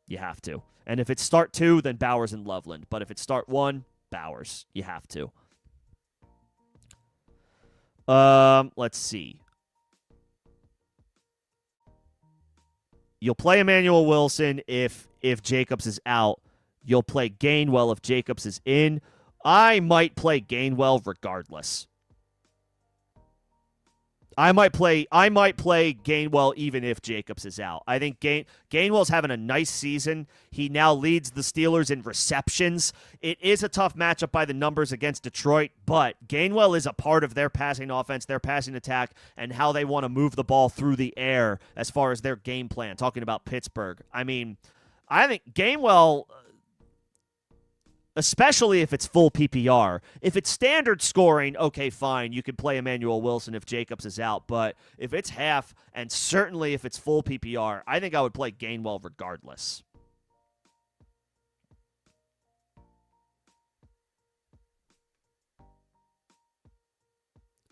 You have to. And if it's start 2, then Bowers and Loveland. But if it's start 1, Bowers. You have to. Let's see. You'll play Emmanuel Wilson if Jacobs is out. You'll play Gainwell if Jacobs is in. I might play Gainwell regardless. I might play Gainwell even if Jacobs is out. I think Gainwell's having a nice season. He now leads the Steelers in receptions. It is a tough matchup by the numbers against Detroit, but Gainwell is a part of their passing offense, their passing attack, and how they want to move the ball through the air as far as their game plan, talking about Pittsburgh. I mean, I think Gainwell, especially if it's full PPR. If it's standard scoring, okay, fine. You can play Emmanuel Wilson if Jacobs is out. But if it's half, and certainly if it's full PPR, I think I would play Gainwell regardless.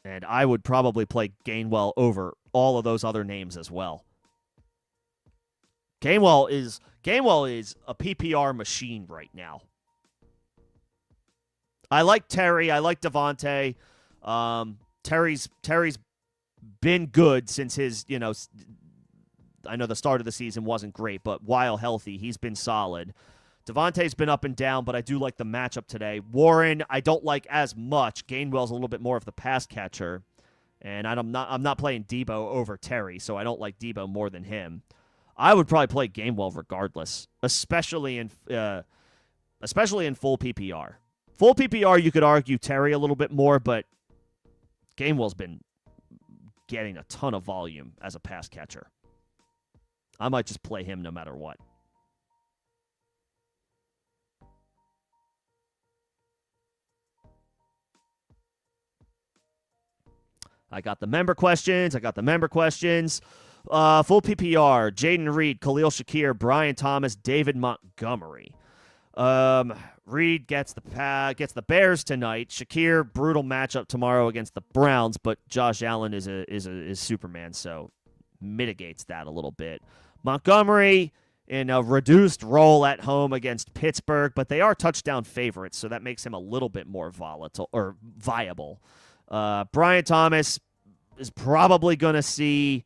And I would probably play Gainwell over all of those other names as well. Gainwell is a PPR machine right now. I like Terry. I like Devontae. Terry's been good since his, I know the start of the season wasn't great, but while healthy, he's been solid. Devontae's been up and down, but I do like the matchup today. Warren, I don't like as much. Gainwell's a little bit more of the pass catcher, and I'm not playing Debo over Terry, so I don't like Debo more than him. I would probably play Gainwell regardless, especially in full PPR. Full PPR, you could argue Terry a little bit more, but Gainwell's been getting a ton of volume as a pass catcher. I might just play him no matter what. I got the member questions. Full PPR, Jaden Reed, Khalil Shakir, Brian Thomas, David Montgomery. Reed gets the Bears tonight. Shakir, brutal matchup tomorrow against the Browns, but Josh Allen is Superman, so mitigates that a little bit. Montgomery in a reduced role at home against Pittsburgh, but they are touchdown favorites, so that makes him a little bit more volatile or viable. Brian Thomas is probably going to see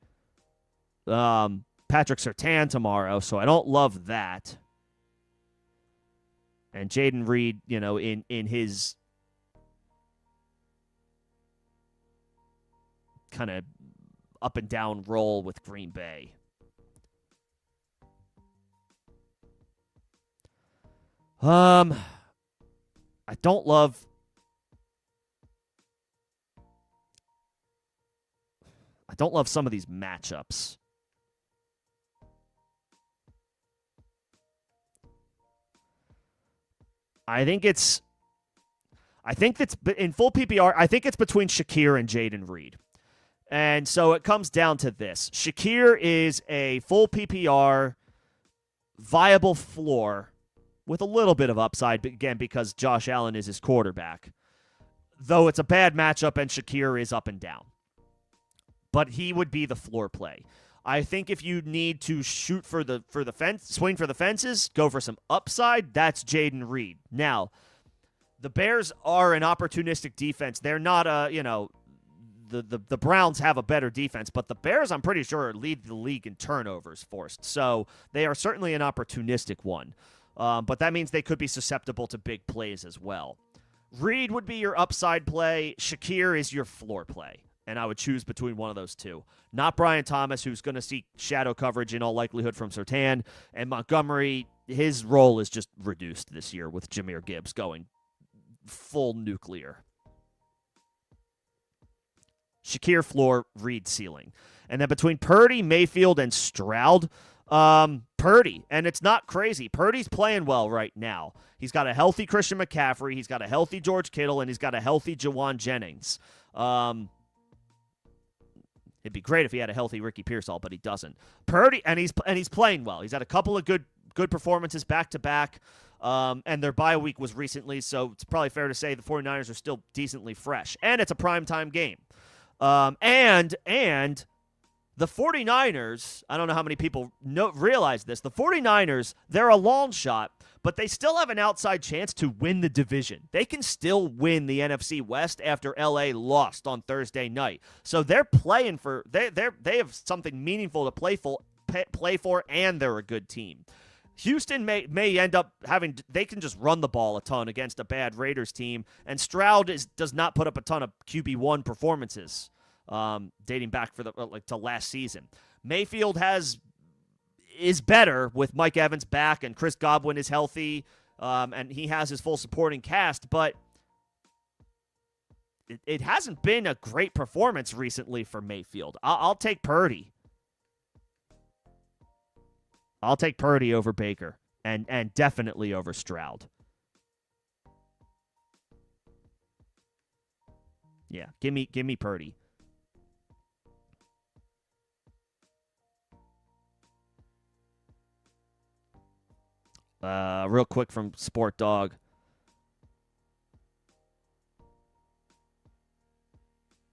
Patrick Surtain tomorrow, so I don't love that. And Jaden Reed, in his kind of up and down role with Green Bay. I don't love some of these matchups. I think that's in full PPR. I think it's between Shakir and Jaden Reed. And so it comes down to this. Shakir is a full PPR viable floor with a little bit of upside, again, because Josh Allen is his quarterback. Though it's a bad matchup and Shakir is up and down. But he would be the floor play. I think if you need to shoot for the fence, swing for the fences, go for some upside, that's Jaden Reed. Now, the Bears are an opportunistic defense. They're not the Browns have a better defense, but the Bears, I'm pretty sure, lead the league in turnovers forced. So they are certainly an opportunistic one. But that means they could be susceptible to big plays as well. Reed would be your upside play. Shakir is your floor play. And I would choose between one of those two. Not Brian Thomas, who's going to see shadow coverage in all likelihood from Surtain. And Montgomery, his role is just reduced this year with Jahmyr Gibbs going full nuclear. Shakir floor, Reed ceiling. And then between Purdy, Mayfield, and Stroud, Purdy. And it's not crazy. Purdy's playing well right now. He's got a healthy Christian McCaffrey. He's got a healthy George Kittle. And he's got a healthy Jawan Jennings. It'd be great if he had a healthy Ricky Pearsall, but he doesn't. Purdy, and he's playing well. He's had a couple of good performances back to back, and their bye week was recently, so it's probably fair to say the 49ers are still decently fresh, and it's a primetime game. And the 49ers, I don't know how many people realize this, the 49ers, they're a long shot, but they still have an outside chance to win the division. They can still win the NFC West after LA lost on Thursday night. So they're playing for they have something meaningful to play for, and they're a good team. Houston may end up they can just run the ball a ton against a bad Raiders team, and Stroud does not put up a ton of QB1 performances dating back to last season. Mayfield is better with Mike Evans back, and Chris Godwin is healthy, and he has his full supporting cast, but it hasn't been a great performance recently for Mayfield. I'll take Purdy. I'll take Purdy over Baker, and definitely over Stroud. Yeah, give me Purdy. Real quick from Sport Dog.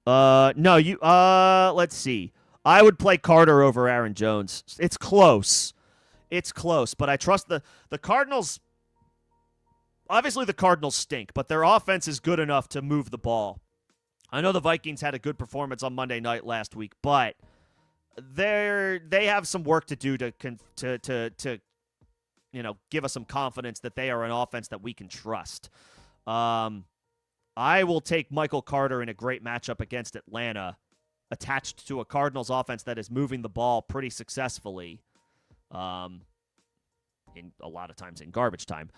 No, let's see. I would play Carter over Aaron Jones. It's close. But I trust the Cardinals. Obviously, the Cardinals stink, but their offense is good enough to move the ball. I know the Vikings had a good performance on Monday night last week, but they have some work to do to give us some confidence that they are an offense that we can trust. I will take Michael Carter in a great matchup against Atlanta, attached to a Cardinals offense that is moving the ball pretty successfully. In a lot of times in garbage time,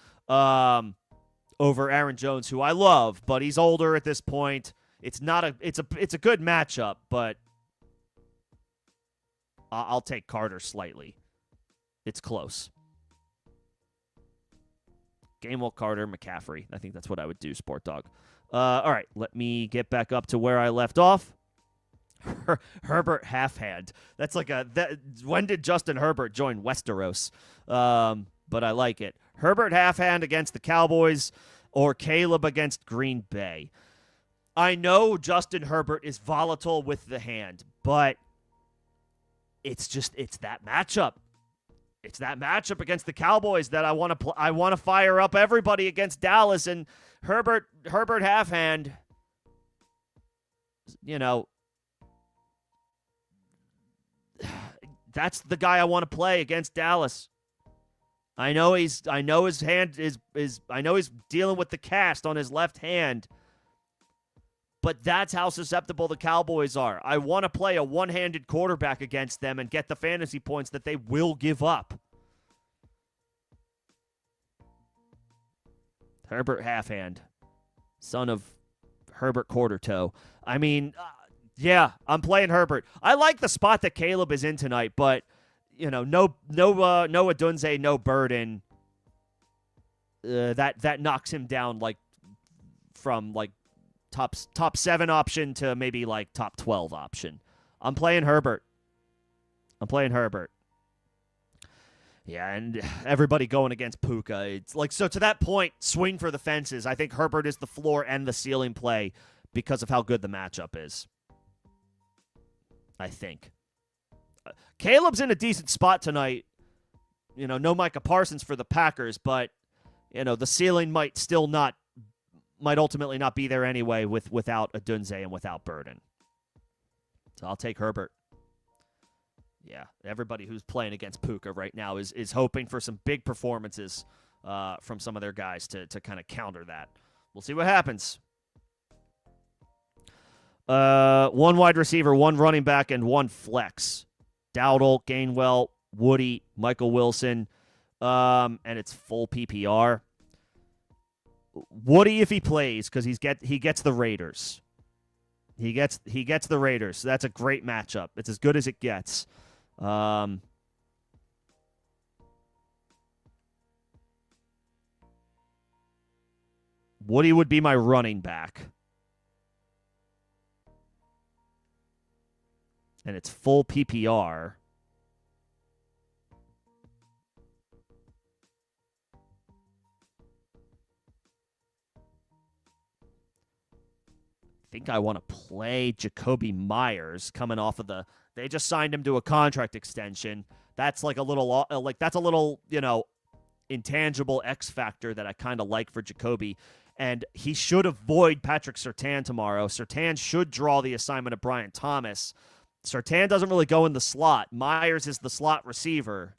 over Aaron Jones, who I love, but he's older at this point. It's a good matchup, but I'll take Carter slightly. It's close. Gainwell, Carter, McCaffrey. I think that's what I would do, Sport Dog. All right, let me get back up to where I left off. Herbert half-hand. That's when did Justin Herbert join Westeros? But I like it. Herbert half-hand against the Cowboys, or Caleb against Green Bay. I know Justin Herbert is volatile with the hand, but it's that matchup. It's that matchup against the Cowboys that I want to fire up everybody against Dallas, and Herbert half-hand, that's the guy I want to play against Dallas. I know his hand is I know he's dealing with the cast on his left hand, but that's how susceptible the Cowboys are. I want to play a one-handed quarterback against them and get the fantasy points that they will give up. Herbert half-hand, son of Herbert quarter toe. I mean, yeah, I'm playing Herbert. I like the spot that Caleb is in tonight, but no Odunze, no Burden. That knocks him down from top 7 option to maybe top 12 option. I'm playing Herbert. Yeah, and everybody going against Puka. It's so to that point, swing for the fences. I think Herbert is the floor and the ceiling play because of how good the matchup is. I think. Caleb's in a decent spot tonight. No Micah Parsons for the Packers, but the ceiling might ultimately not be there anyway without Odunze and without Burden. So I'll take Herbert. Yeah, everybody who's playing against Puka right now is hoping for some big performances from some of their guys to kind of counter that. We'll see what happens. One wide receiver, one running back, and one flex. Dowdle, Gainwell, Woody, Michael Wilson, and it's full PPR. Woody if he plays, because he gets the Raiders. He gets the Raiders. So that's a great matchup. It's as good as it gets. Woody would be my running back. and it's full PPR. I think I want to play Jacoby Myers coming off of they just signed him to a contract extension. That's like a little intangible X factor that I kind of like for Jacoby. And he should avoid Patrick Surtain tomorrow. Surtain should draw the assignment of Brian Thomas. Surtain doesn't really go in the slot. Myers is the slot receiver.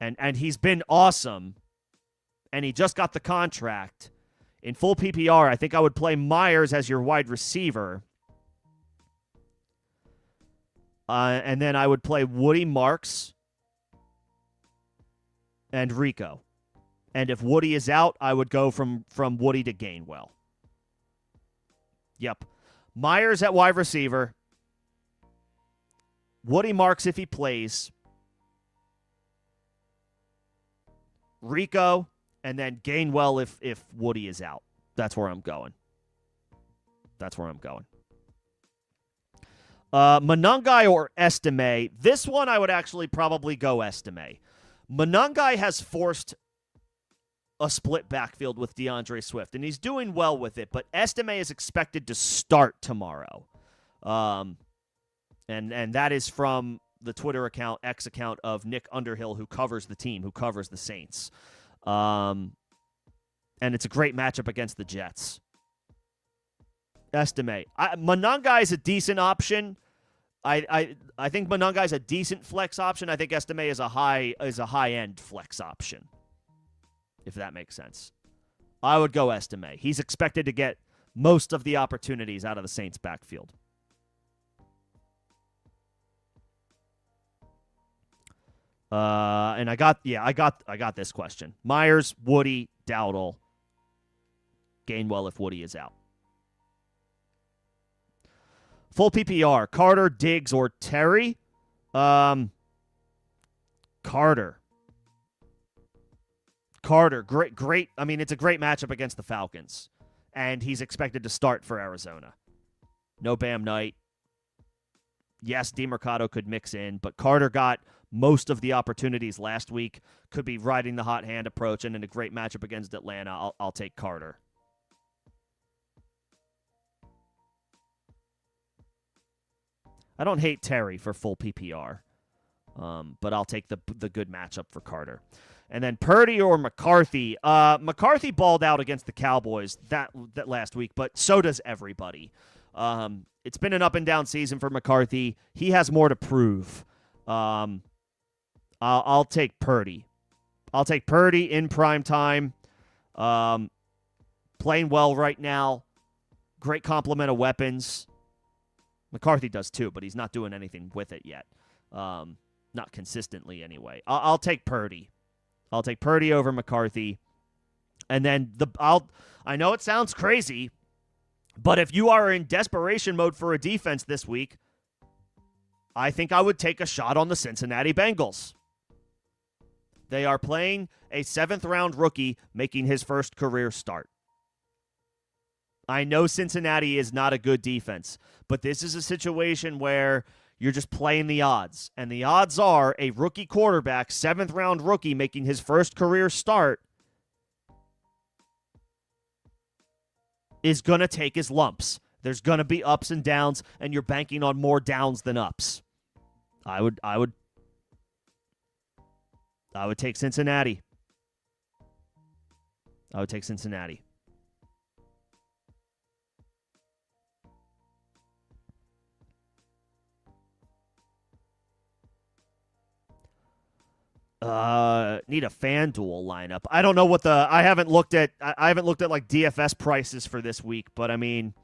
And he's been awesome. And he just got the contract. In full PPR, I think I would play Myers as your wide receiver. And then I would play Woody Marks and Rico. And if Woody is out, I would go from Woody to Gainwell. Yep. Myers at wide receiver. Woody Marks if he plays. Rico, and then Gainwell if Woody is out. That's where I'm going. Monangai or Estime. This one I would actually probably go Estime. Monangai has forced a split backfield with DeAndre Swift, and he's doing well with it, but Estime is expected to start tomorrow. And that is from the Twitter account, X account of Nick Underhill, who covers the team, who covers the Saints. And it's a great matchup against the Jets. Estime. Monangai is a decent option. I think Monangai is a decent flex option. I think Estime is a high-end flex option, if that makes sense. I would go Estime. He's expected to get most of the opportunities out of the Saints' backfield. And I got this question. Myers, Woody, Dowdle, Gainwell if Woody is out. Full PPR, Carter, Diggs, or Terry? Carter. Great. I mean, it's a great matchup against the Falcons. And he's expected to start for Arizona. No Bam Knight. Yes, DeMercado could mix in, but Carter got most of the opportunities last week. Could be riding the hot hand approach, and in a great matchup against Atlanta, I'll take Carter. I don't hate Terry for full PPR, but I'll take the good matchup for Carter. And then Purdy or McCarthy. McCarthy balled out against the Cowboys that last week, but so does everybody. It's been an up and down season for McCarthy. He has more to prove. I'll take Purdy. I'll take Purdy in prime time. Playing well right now. Great complement of weapons. McCarthy does too, but he's not doing anything with it yet. Not consistently anyway. I'll take Purdy. I'll take Purdy over McCarthy. And then I know it sounds crazy, but if you are in desperation mode for a defense this week, I think I would take a shot on the Cincinnati Bengals. They are playing a 7th-round rookie making his first career start. I know Cincinnati is not a good defense, but this is a situation where you're just playing the odds. And the odds are a rookie quarterback, 7th-round rookie making his first career start, is going to take his lumps. There's going to be ups and downs, and you're banking on more downs than ups. I would take Cincinnati. I would take Cincinnati. Need a FanDuel lineup. I don't know what I haven't looked at like DFS prices for this week, but I mean,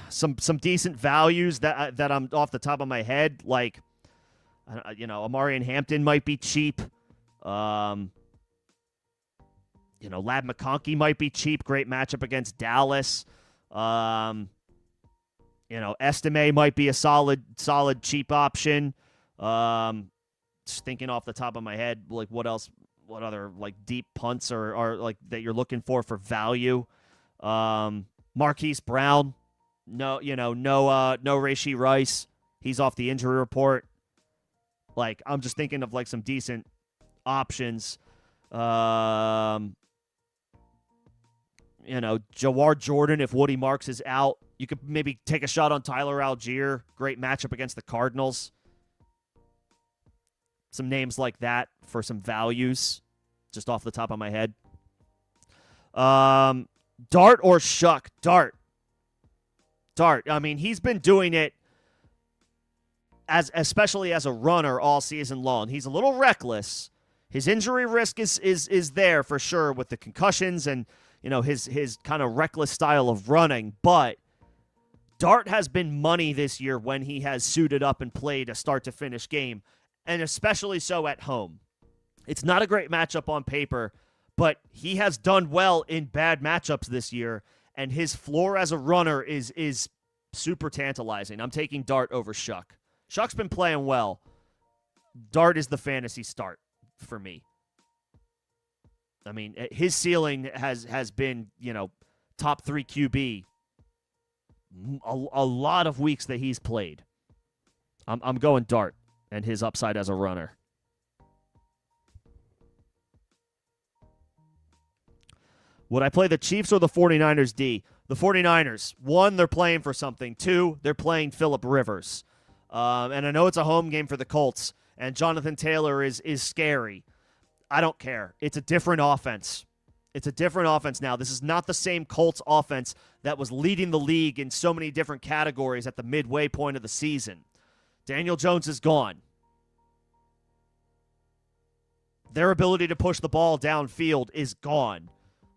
some decent values that I'm off the top of my head, like Amarian Hampton might be cheap. Lab McConkey might be cheap. Great matchup against Dallas. Estime might be a solid cheap option. Just thinking off the top of my head, like what other like deep punts are like that you're looking for value. Marquise Brown No Rashee Rice. He's off the injury report. Like, I'm just thinking of like some decent options. Jawar Jordan, if Woody Marks is out, you could maybe take a shot on Tyler Algier. Great matchup against the Cardinals. Some names like that for some values, just off the top of my head. Dart or Shuck? Dart. I mean, he's been doing it especially as a runner all season long. He's a little reckless. His injury risk is there for sure with the concussions and his kind of reckless style of running, but Dart has been money this year when he has suited up and played a start to finish game, and especially so at home. It's not a great matchup on paper, but he has done well in bad matchups this year, and his floor as a runner is super tantalizing. I'm taking Dart over Shuck. Shuck's been playing well. Dart is the fantasy start for me. I mean, his ceiling has been, top 3 QB a lot of weeks that he's played. I'm going Dart and his upside as a runner. Would I play the Chiefs or the 49ers D? The 49ers. 1, they're playing for something. 2, they're playing Phillip Rivers. And I know it's a home game for the Colts, and Jonathan Taylor is scary. I don't care. It's a different offense. It's a different offense now. This is not the same Colts offense that was leading the league in so many different categories at the midway point of the season. Daniel Jones is gone. Their ability to push the ball downfield is gone.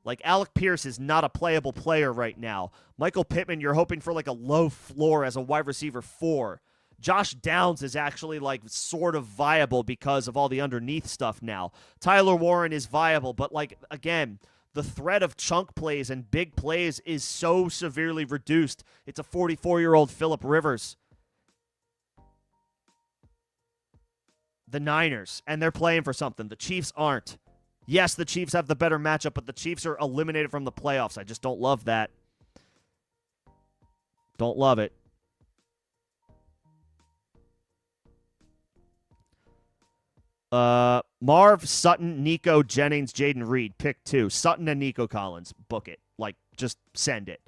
Like, Alec Pierce is not a playable player right now. Michael Pittman, you're hoping for like a low floor as a wide receiver 4. Josh Downs is actually like sort of viable because of all the underneath stuff now. Tyler Warren is viable, but like, again, the threat of chunk plays and big plays is so severely reduced. It's a 44-year-old Phillip Rivers. The Niners, and they're playing for something. The Chiefs aren't. Yes, the Chiefs have the better matchup, but the Chiefs are eliminated from the playoffs. I just don't love that. Don't love it. Marv, Sutton, Nico, Jennings, Jaden Reed. Pick 2. Sutton and Nico Collins. Book it. Like, just send it.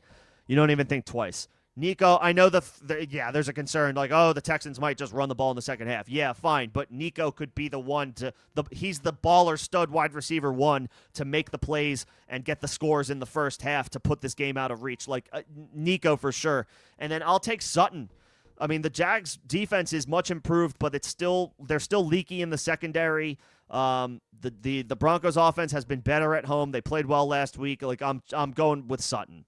You don't even think twice. Nico, I know there's a concern. Like, the Texans might just run the ball in the second half. Yeah, fine. But Nico could be the one he's the baller stud wide receiver 1 to make the plays and get the scores in the first half to put this game out of reach. Like, Nico for sure. And then I'll take Sutton. I mean, the Jags' defense is much improved, but they're still leaky in the secondary. The Broncos' offense has been better at home. They played well last week. Like, I'm going with Sutton.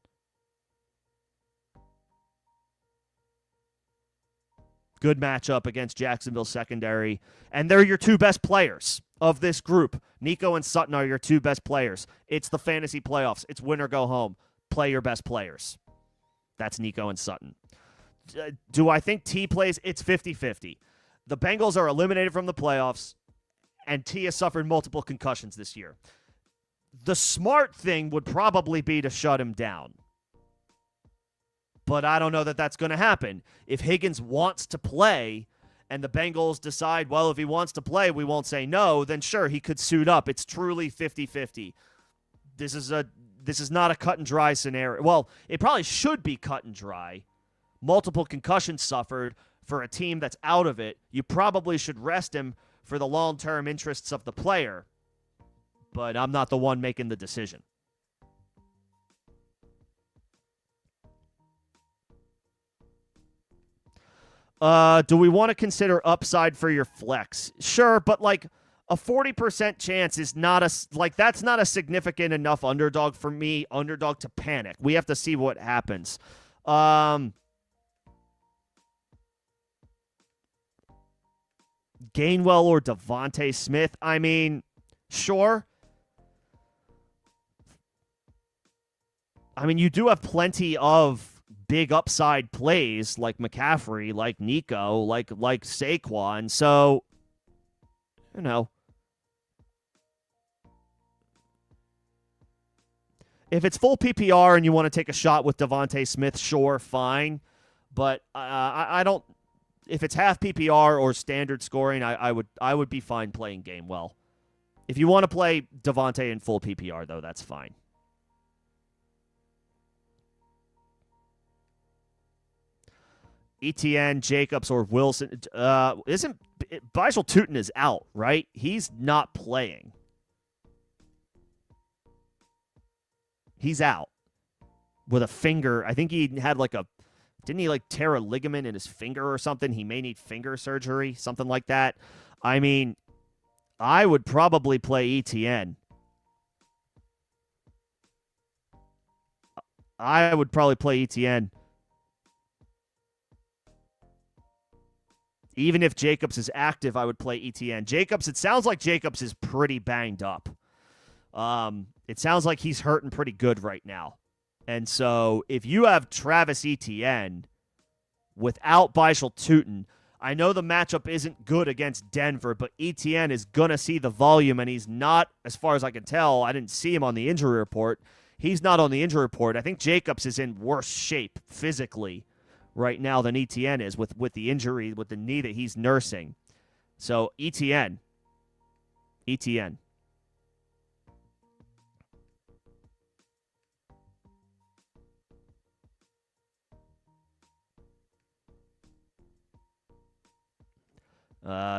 Good matchup against Jacksonville secondary, and they're your 2 best players of this group. Nico and Sutton are your 2 best players. It's the fantasy playoffs. It's win or go home. Play your best players. That's Nico and Sutton. Do I think T plays? It's 50-50. The Bengals are eliminated from the playoffs, and T has suffered multiple concussions this year. The smart thing would probably be to shut him down. But I don't know that that's going to happen. If Higgins wants to play and the Bengals decide, well, if he wants to play, we won't say no, then sure, he could suit up. It's truly 50-50. This is not a cut and dry scenario. Well, it probably should be cut and dry. Multiple concussions suffered for a team that's out of it. You probably should rest him for the long-term interests of the player. But I'm not the one making the decision. Do we want to consider upside for your flex? Sure, but like a 40% chance is not that's not a significant enough underdog for me, underdog to panic. We have to see what happens. Gainwell or Devontae Smith? I mean, sure. I mean, you do have plenty of big upside plays like McCaffrey, like Nico, like Saquon. So, If it's full PPR and you want to take a shot with Devontae Smith, sure, fine. But I don't. If it's half PPR or standard scoring, I would be fine playing Gainwell. If you want to play Devontae in full PPR, though, that's fine. ETN, Jacobs, or Wilson. Isn't Bishal Tootin is out, right? He's not playing. He's out with a finger. I think he had didn't he tear a ligament in his finger or something? He may need finger surgery, something like that. I mean, I would probably play ETN. I would probably play ETN. Even if Jacobs is active, I would play ETN. Jacobs, it sounds like Jacobs is pretty banged up. It sounds like he's hurting pretty good right now. And so if you have Travis Etienne without Bishal Tootin, I know the matchup isn't good against Denver, but Etienne is going to see the volume, and he's not, as far as I can tell, I didn't see him on the injury report. He's not on the injury report. I think Jacobs is in worse shape physically right now than Etienne is with the injury, with the knee that he's nursing. So Etienne.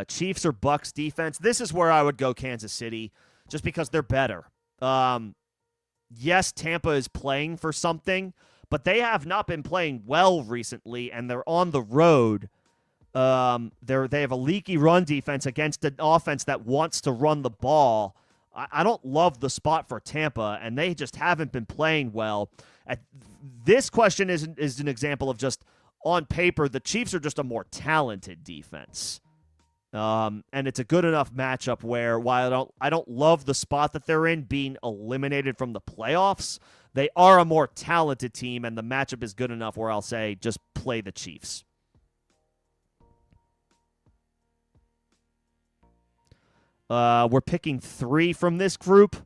Chiefs or Bucks defense. This is where I would go Kansas City just because they're better. Yes, Tampa is playing for something, but they have not been playing well recently, and they're on the road. They have a leaky run defense against an offense that wants to run the ball. I don't love the spot for Tampa, and they just haven't been playing well. This question is an example of just, on paper, the Chiefs are just a more talented defense. And it's a good enough matchup where, while I don't love the spot that they're in, being eliminated from the playoffs, they are a more talented team, and the matchup is good enough where I'll say just play the Chiefs. We're picking 3 from this group: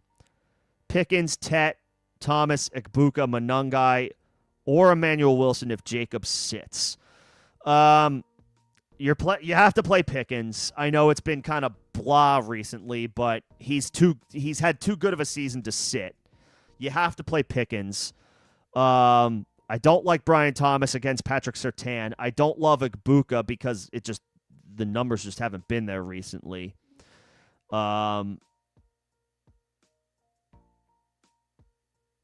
Pickens, Tet, Thomas, Egbuka, Monangai, or Emmanuel Wilson if Jacobs sits. You have to play Pickens. I know it's been kind of blah recently, but he's had too good of a season to sit. You have to play Pickens. I don't like Brian Thomas against Patrick Surtain. I don't love Egbuka because the numbers just haven't been there recently.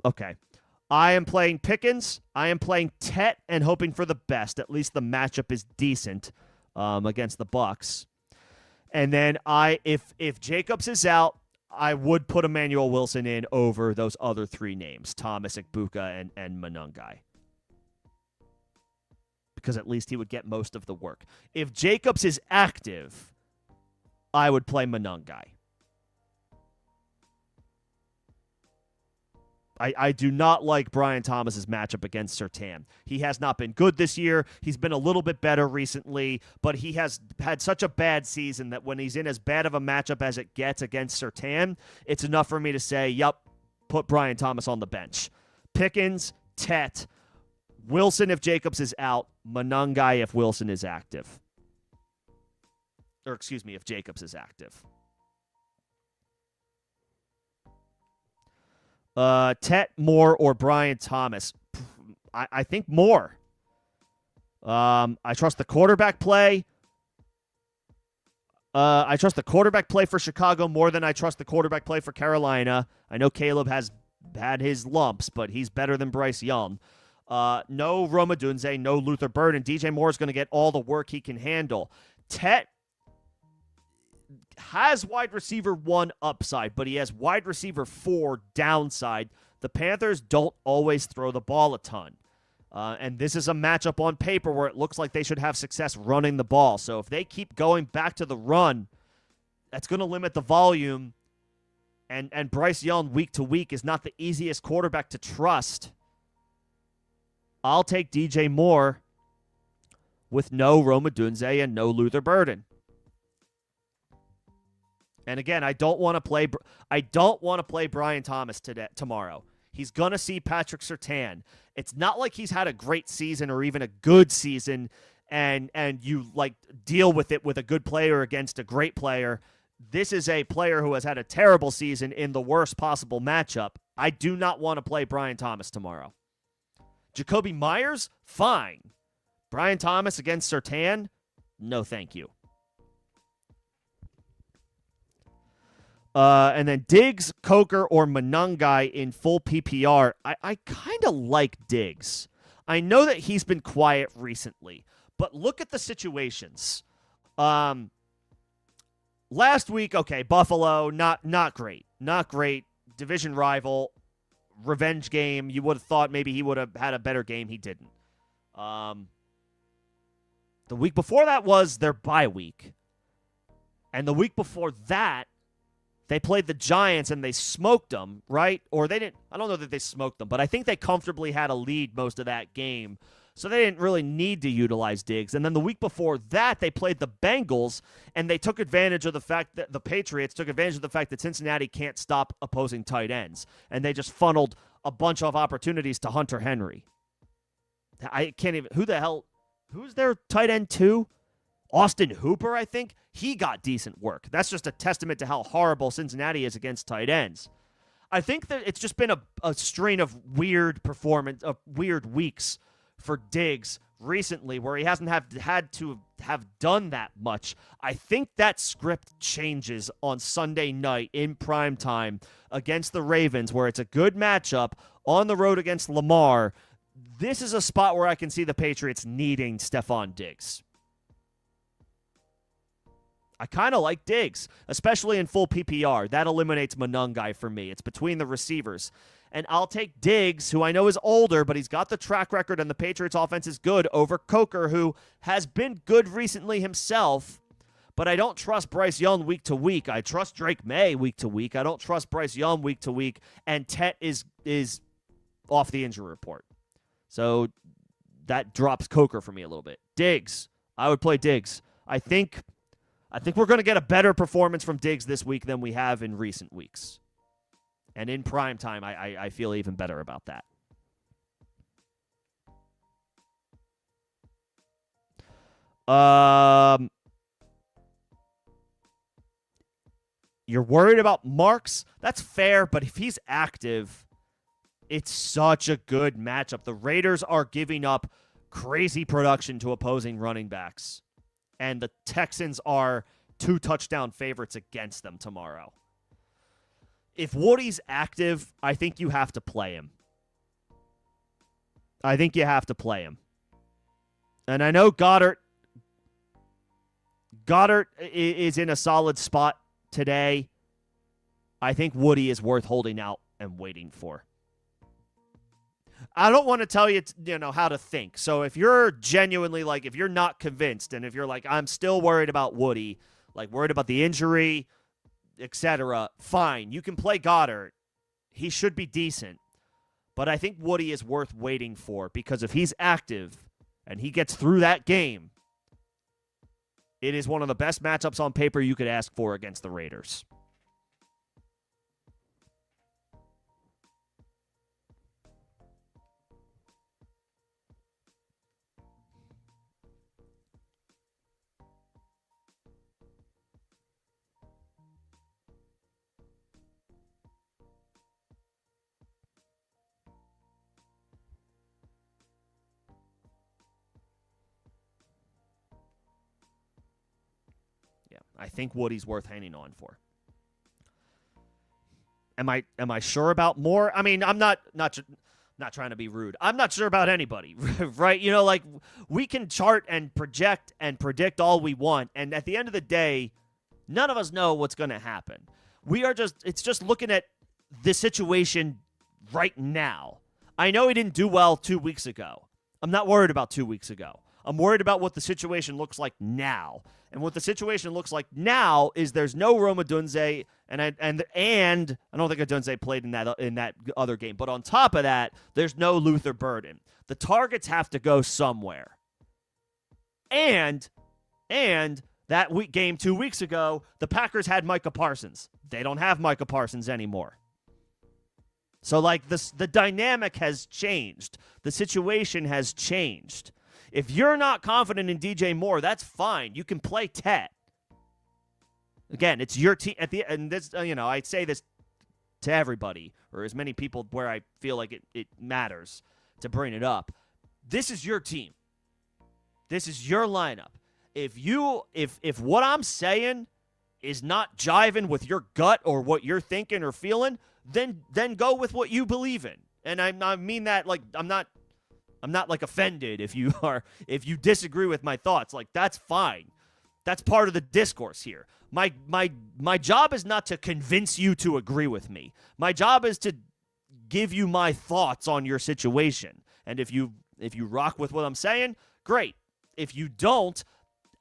Okay. I am playing Pickens. I am playing Tet and hoping for the best. At least the matchup is decent against the Bucks. And then if Jacobs is out, I would put Emmanuel Wilson in over those other 3 names, Thomas, Egbuka, and Monangai. Because at least he would get most of the work. If Jacobs is active, I would play Monangai. I do not like Brian Thomas's matchup against Surtain. He has not been good this year. He's been a little bit better recently, but he has had such a bad season that when he's in as bad of a matchup as it gets against Surtain, it's enough for me to say, yep, put Brian Thomas on the bench. Pickens, Tet, Wilson if Jacobs is out, Monangai if Wilson is active. Or excuse me, if Jacobs is active. Tet, Moore, or Brian Thomas. I think Moore. I trust the quarterback play. I trust the quarterback play for Chicago more than I trust the quarterback play for Carolina. I know Caleb has had his lumps, but he's better than Bryce Young. No Rome Odunze, no Luther Burden. DJ Moore is going to get all the work he can handle. Tet has wide receiver 1 upside, but he has wide receiver 4 downside. The Panthers don't always throw the ball a ton. And this is a matchup on paper where it looks like they should have success running the ball. So if they keep going back to the run, that's going to limit the volume. And Bryce Young, week to week, is not the easiest quarterback to trust. I'll take DJ Moore with no Rome Odunze and no Luther Burden. And again, I don't want to play Brian Thomas tomorrow. He's going to see Patrick Surtain. It's not like he's had a great season or even a good season, and you like deal with it with a good player against a great player. This is a player who has had a terrible season in the worst possible matchup. I do not want to play Brian Thomas tomorrow. Jacoby Myers, fine. Brian Thomas against Surtain, no thank you. And then Diggs, Coker, or Monangai in full PPR. I kind of like Diggs. I know that he's been quiet recently, but look at the situations. Last week, okay, Buffalo, not great. Not great. Division rival, revenge game. You would have thought maybe he would have had a better game. He didn't. The week before that was their bye week. And the week before that, they played the Giants and they smoked them, right? Or they didn't. I don't know that they smoked them, but I think they comfortably had a lead most of that game. So they didn't really need to utilize Diggs. And then the week before that, they played the Bengals, and they took advantage of the fact that the Patriots took advantage of the fact that Cincinnati can't stop opposing tight ends. And they just funneled a bunch of opportunities to Hunter Henry. I can't even. Who's their tight end two? Austin Hooper, I think. He got decent work. That's just a testament to how horrible Cincinnati is against tight ends. I think that it's just been a strain of weird performance, of weird weeks for Diggs recently where he hasn't had to have done that much. I think that script changes on Sunday night in prime time against the Ravens, where it's a good matchup on the road against Lamar. This is a spot where I can see the Patriots needing Stephon Diggs. I kind of like Diggs, especially in full PPR. That eliminates Monangai for me. It's between the receivers. And I'll take Diggs, who I know is older, but he's got the track record and the Patriots offense is good, over Coker, who has been good recently himself. But I don't trust Bryce Young week to week. I trust Drake May week to week. I don't trust Bryce Young week to week. And Tet is off the injury report. So that drops Coker for me a little bit. Diggs. I would play Diggs. I think we're going to get a better performance from Diggs this week than we have in recent weeks. And in prime time, I feel even better about that. You're worried about Marks? That's fair, but if he's active, it's such a good matchup. The Raiders are giving up crazy production to opposing running backs. And the Texans are 2 touchdown favorites against them tomorrow. If Woody's active, I think you have to play him. And I know Goddard is in a solid spot today. I think Woody is worth holding out and waiting for. I don't want to tell you, how to think. So if you're genuinely if you're not convinced, and if you're like, I'm still worried about Woody, worried about the injury, etc., fine. You can play Goddard. He should be decent. But I think Woody is worth waiting for, because if he's active and he gets through that game, it is one of the best matchups on paper you could ask for against the Raiders. I think Woody's worth hanging on for. Am I sure about more? I mean, I'm not trying to be rude. I'm not sure about anybody, right? We can chart and project and predict all we want, and at the end of the day, none of us know what's going to happen. It's just looking at the situation right now. I know he didn't do well 2 weeks ago. I'm not worried about 2 weeks ago. I'm worried about what the situation looks like now. And what the situation looks like now is there's no Rome Odunze, and I don't think Odunze played in that other game. But on top of that, there's no Luther Burden. The targets have to go somewhere. And that game 2 weeks ago, the Packers had Micah Parsons. They don't have Micah Parsons anymore. So, like, the dynamic has changed. The situation has changed. If you're not confident in DJ Moore, that's fine. You can play Tet. Again, it's your team. And this, I say this to everybody, or as many people where I feel like it matters to bring it up. This is your team. This is your lineup. If what I'm saying is not jiving with your gut or what you're thinking or feeling, then go with what you believe in. And I mean that like I'm not like offended if you disagree with my thoughts. Like, that's fine. That's part of the discourse here. My job is not to convince you to agree with me. My job is to give you my thoughts on your situation. And if you rock with what I'm saying, great. If you don't,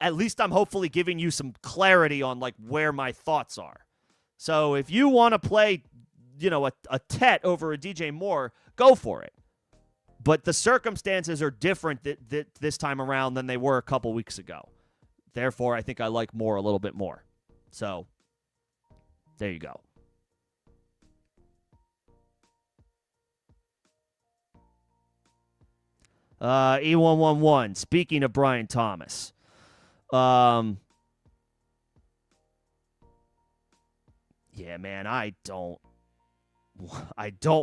at least I'm hopefully giving you some clarity on like where my thoughts are. So if you want to play, a Tet over a DJ Moore, go for it. But the circumstances are different this time around than they were a couple weeks ago. Therefore, I think I like Moore a little bit more. So, there you go. E111, speaking of Brian Thomas. Yeah, man, I don't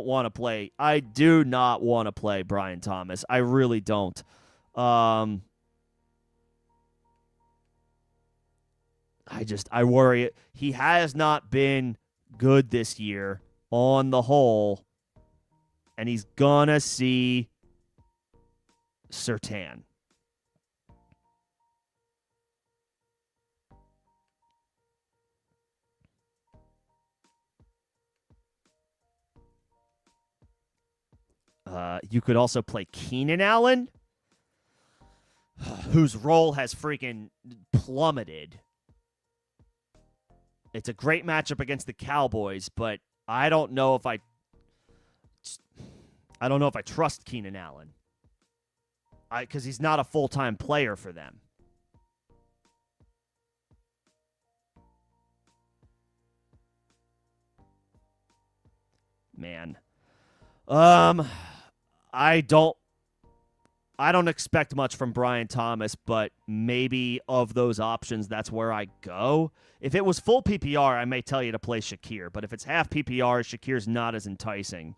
want to play. I do not want to play Brian Thomas. I really don't. I worry. He has not been good this year on the whole, and he's gonna see Surtain. You could also play Keenan Allen, whose role has freaking plummeted. It's a great matchup against the Cowboys, but I don't know if I trust Keenan Allen. Because he's not a full-time player for them. Man. I don't expect much from Brian Thomas, but maybe of those options, that's where I go. If it was full PPR, I may tell you to play Shakir, but if it's half PPR, Shakir's not as enticing.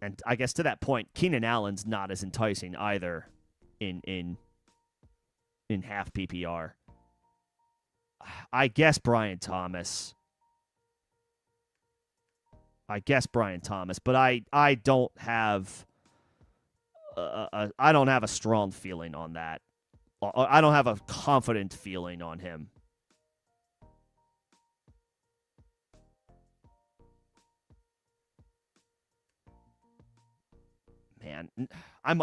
And I guess to that point, Keenan Allen's not as enticing either in half PPR. I guess Brian Thomas, but I don't have a strong feeling on that. I don't have a confident feeling on him. Man, I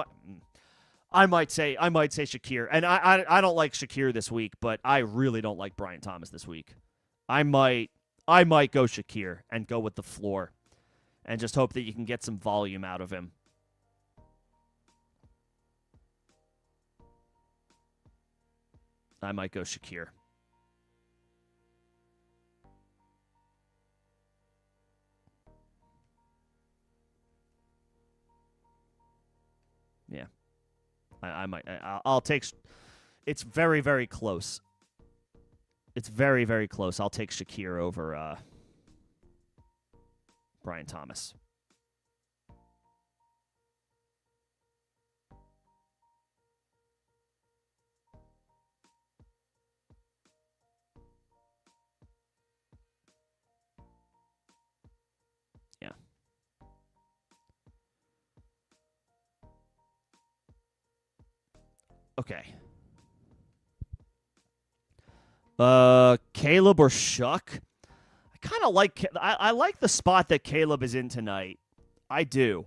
might say Shakir, and I don't like Shakir this week, but I really don't like Brian Thomas this week. I might go Shakir and go with the floor, and just hope that you can get some volume out of him. I might go Shakir. Yeah. I might. I'll take. It's very, very close. It's very, very close. I'll take Shakir over Brian Thomas. Yeah. Okay. Caleb or Shuck? I kind of like. I like the spot that Caleb is in tonight. I do.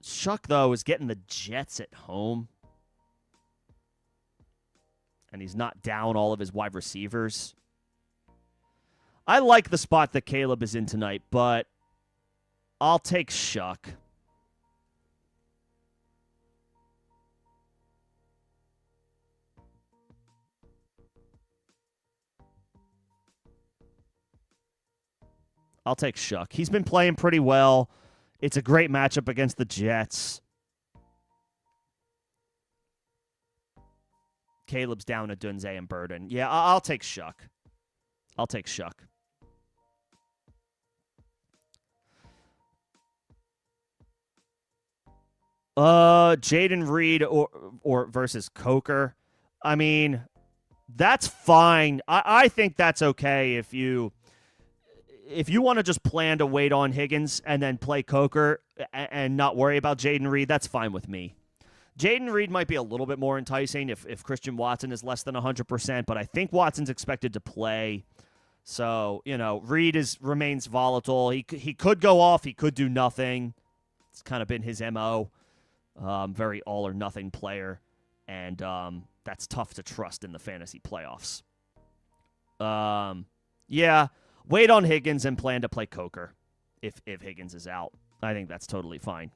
Shuck, though, is getting the Jets at home. And he's not down all of his wide receivers. I like the spot that Caleb is in tonight, but I'll take Shuck. I'll take Shuck. He's been playing pretty well. It's a great matchup against the Jets. Caleb's down to Dunze and Burden. Yeah, I'll take Shuck. I'll take Shuck. Jaden Reed or versus Coker. I mean, that's fine. I think that's okay if you want to just plan to wait on Higgins and then play Coker and not worry about Jaden Reed. That's fine with me. Jaden Reed might be a little bit more enticing if Christian Watson is less than 100%, but I think Watson's expected to play. So, Reed remains volatile. He could go off. He could do nothing. It's kind of been his MO. Very all-or-nothing player. And that's tough to trust in the fantasy playoffs. Yeah, wait on Higgins and plan to play Coker if Higgins is out. I think that's totally fine.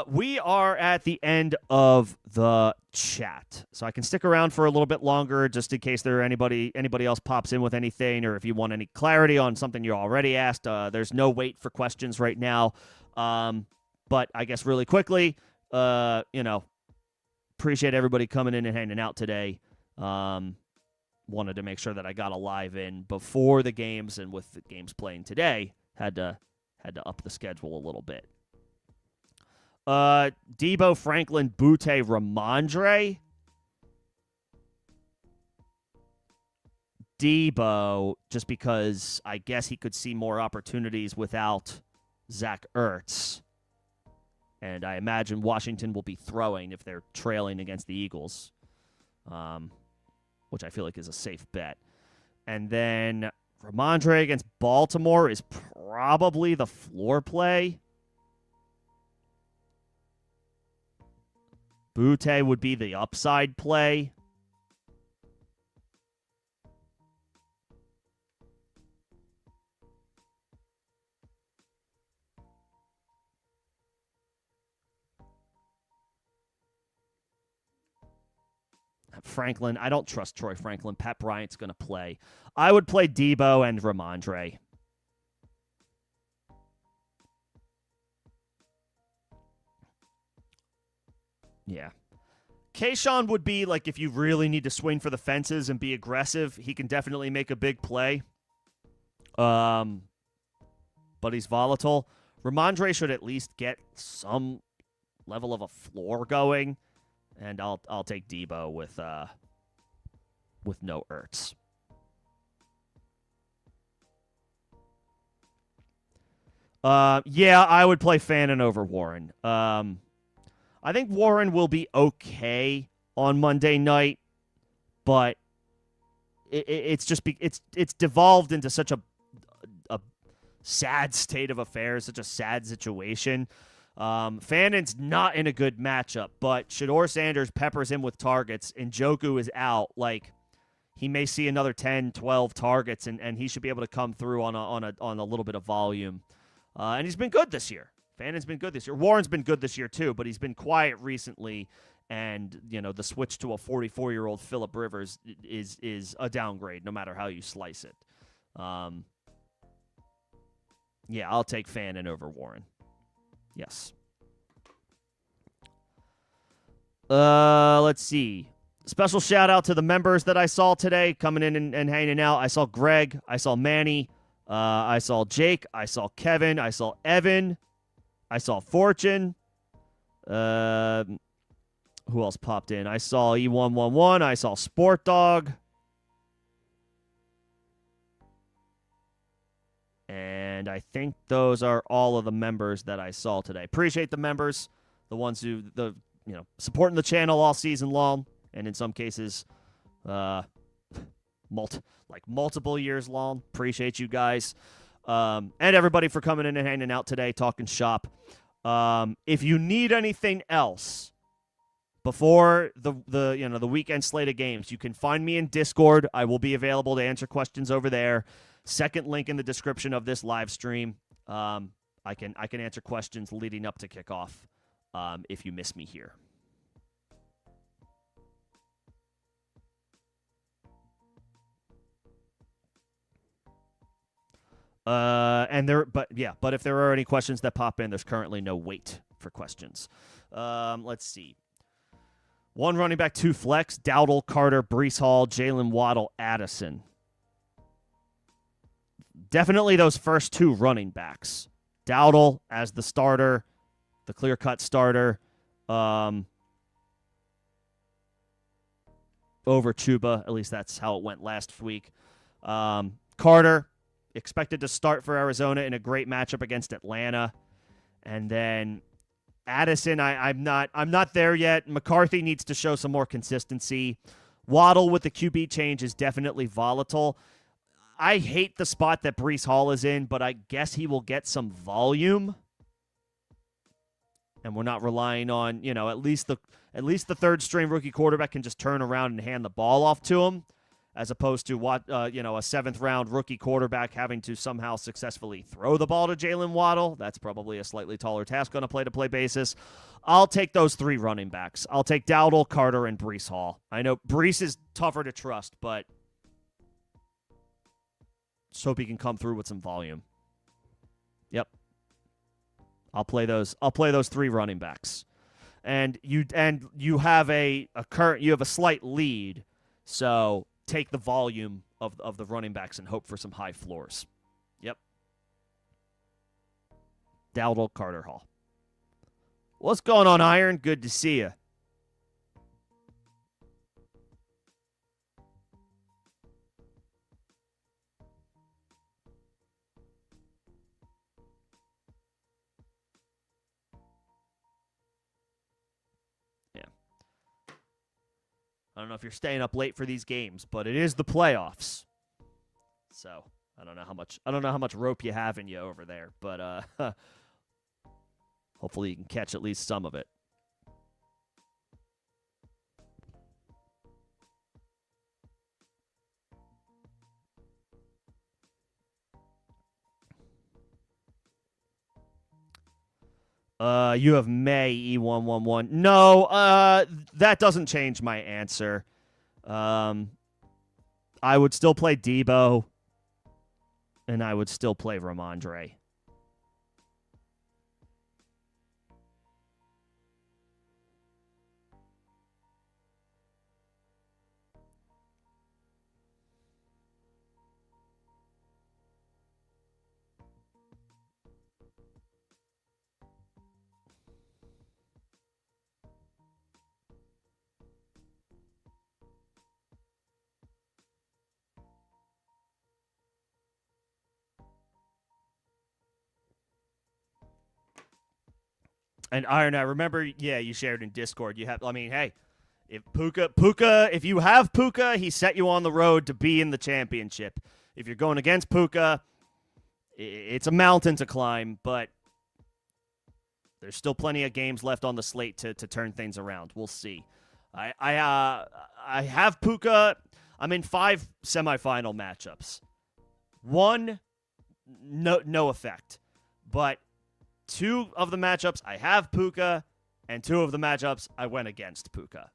We are at the end of the chat, so I can stick around for a little bit longer just in case there are anybody else pops in with anything, or if you want any clarity on something you already asked. There's no wait for questions right now, but I guess really quickly, appreciate everybody coming in and hanging out today. Wanted to make sure that I got a live in before the games, and with the games playing today, had to up the schedule a little bit. Debo, Franklin, Butte, Ramondre. Debo, just because I guess he could see more opportunities without Zach Ertz. And I imagine Washington will be throwing if they're trailing against the Eagles, which I feel like is a safe bet. And then Ramondre against Baltimore is probably the floor play. Butte would be the upside play. Franklin, I don't trust Troy Franklin. Pat Bryant's going to play. I would play Debo and Ramondre. Yeah. Kayshawn would be like if you really need to swing for the fences and be aggressive, he can definitely make a big play. But he's volatile. Ramondre should at least get some level of a floor going, and I'll take Debo with no Ertz. Yeah, I would play Fannin over Warren. I think Warren will be okay on Monday night, but it's devolved into such a sad state of affairs, such a sad situation. Fannin's not in a good matchup, but Shedeur Sanders peppers him with targets, and Njoku is out. Like, he may see another 10, 12 targets, and he should be able to come through on a little bit of volume. And he's been good this year. Fannon's been good this year. Warren's been good this year too, but he's been quiet recently. And the switch to a 44-year-old Phillip Rivers is a downgrade, no matter how you slice it. Yeah, I'll take Fannin over Warren. Yes. Let's see. Special shout out to the members that I saw today coming in and hanging out. I saw Greg. I saw Manny. I saw Jake. I saw Kevin. I saw Evan. I saw Fortune. Who else popped in? I saw E111. I saw Sport Dog. And I think those are all of the members that I saw today. Appreciate the members, the ones who supporting the channel all season long, and in some cases, multiple years long. Appreciate you guys. And everybody for coming in and hanging out today, talking shop. If you need anything else before the weekend slate of games, you can find me in Discord. I will be available to answer questions over there. Second link in the description of this live stream. I can answer questions leading up to kickoff if you miss me here. But if there are any questions that pop in, there's currently no wait for questions. Let's see. One running back, two flex: Dowdle, Carter, Brees Hall, Jalen Waddle, Addison. Definitely those first two running backs. Dowdle as the starter, the clear-cut starter, over Chuba. At least that's how it went last week. Carter, expected to start for Arizona in a great matchup against Atlanta. And then Addison, I'm not there yet. McCarthy needs to show some more consistency. Waddle with the QB change is definitely volatile. I hate the spot that Brees Hall is in, but I guess he will get some volume. And we're not relying on, at least the third string rookie quarterback can just turn around and hand the ball off to him, as opposed to a seventh round rookie quarterback having to somehow successfully throw the ball to Jalen Waddle. That's probably a slightly taller task on a play-to-play basis. I'll take those three running backs. I'll take Dowdle, Carter, and Brees Hall. I know Brees is tougher to trust, but just hope he can come through with some volume. Yep. I'll play those three running backs. And you have a slight lead, so take the volume of the running backs and hope for some high floors. Yep. Dowdle, Carter, Hall. What's going on, Iron? Good to see you. I don't know if you're staying up late for these games, but it is the playoffs. So I don't know how much rope you have in you over there, but hopefully you can catch at least some of it. You have May E111. No, that doesn't change my answer. I would still play Debo, and I would still play Ramondre. And Iron, I remember, you shared in Discord. Hey, if you have Puka, he set you on the road to be in the championship. If you're going against Puka, it's a mountain to climb, but there's still plenty of games left on the slate to turn things around. We'll see. I have Puka. I'm in 5 semifinal matchups. 1, no effect, but 2 of the matchups, I have Puka, and 2 of the matchups, I went against Puka.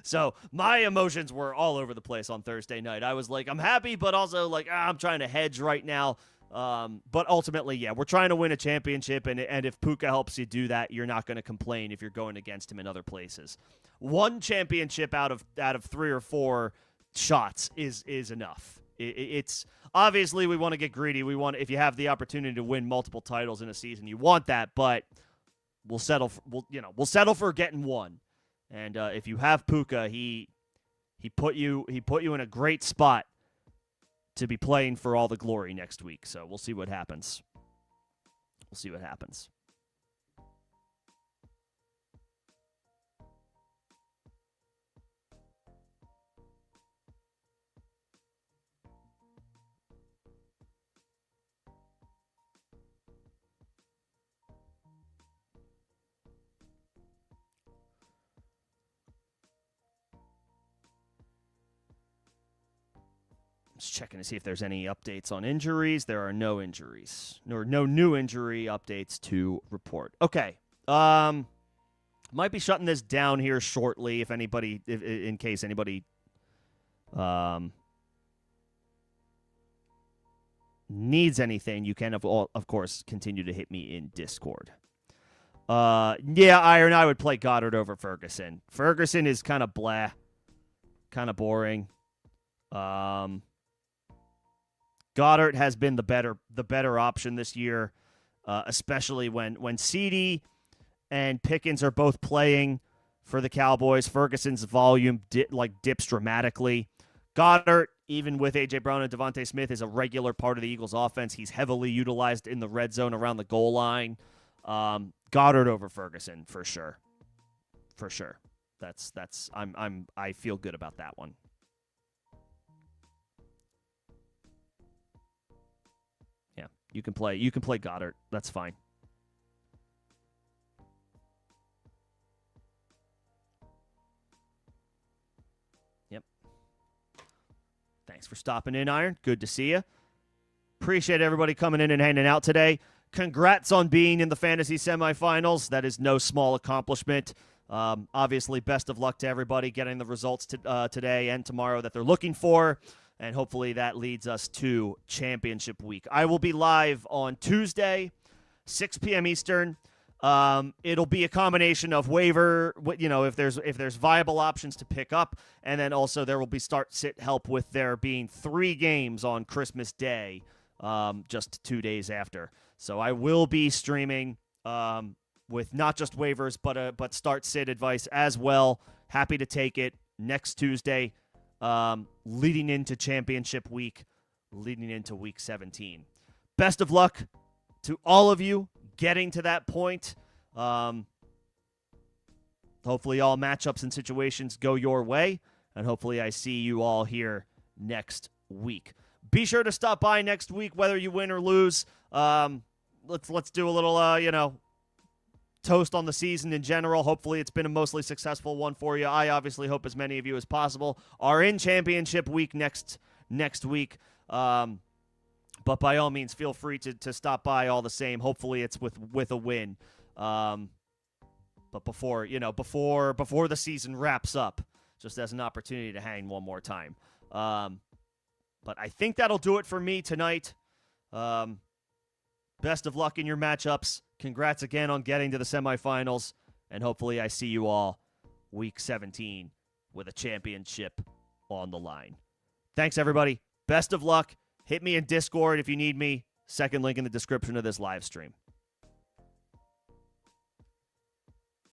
So my emotions were all over the place on Thursday night. I was like, I'm happy, but also like, I'm trying to hedge right now. But ultimately, we're trying to win a championship, and if Puka helps you do that, you're not going to complain if you're going against him in other places. 1 championship out of 3 or 4 shots is enough. It's obviously we want to get greedy. We want, if you have the opportunity to win multiple titles in a season, you want that, but we'll settle for getting 1. And if you have Puka, he put you in a great spot to be playing for all the glory next week. So we'll see what happens. Just checking to see if there's any updates on injuries. There are no injuries, nor no new injury updates to report. Okay. Might be shutting this down here shortly in case anybody needs anything, you can, of course, continue to hit me in Discord. Yeah, Iron, I would play Goddard over Ferguson. Ferguson is kind of blah, kind of boring. Goddard has been the better option this year, especially when CeeDee and Pickens are both playing for the Cowboys. Ferguson's volume dips dramatically. Goddard, even with A.J. Brown and Devontae Smith, is a regular part of the Eagles' offense. He's heavily utilized in the red zone around the goal line. Goddard over Ferguson for sure. For sure. I feel good about that one. Yeah, you can play Goddard. That's fine. Yep. Thanks for stopping in, Iron. Good to see you. Appreciate everybody coming in and hanging out today. Congrats on being in the fantasy semifinals. That is no small accomplishment. Obviously, best of luck to everybody getting the results today and tomorrow that they're looking for, and hopefully that leads us to championship week. I will be live on Tuesday, 6 p.m. Eastern. It'll be a combination of waiver, if there's viable options to pick up, and then also there will be start-sit help with there being 3 games on Christmas Day, just 2 days after. So I will be streaming with not just waivers, but start-sit advice as well. Happy to take it next Tuesday, leading into championship week, leading into week 17. Best of luck to all of you getting to that point. Hopefully all matchups and situations go your way, and hopefully I see you all here next week. Be sure to stop by next week, whether you win or lose. Let's do a little, toast on the season in general. Hopefully it's been a mostly successful one for you. I obviously hope as many of you as possible are in championship week next week. But by all means, feel free to stop by all the same. Hopefully it's with a win. But before the season wraps up, just as an opportunity to hang one more time. But I think that'll do it for me tonight. Best of luck in your matchups. Congrats again on getting to the semifinals. And hopefully I see you all week 17 with a championship on the line. Thanks, everybody. Best of luck. Hit me in Discord if you need me. Second link in the description of this live stream.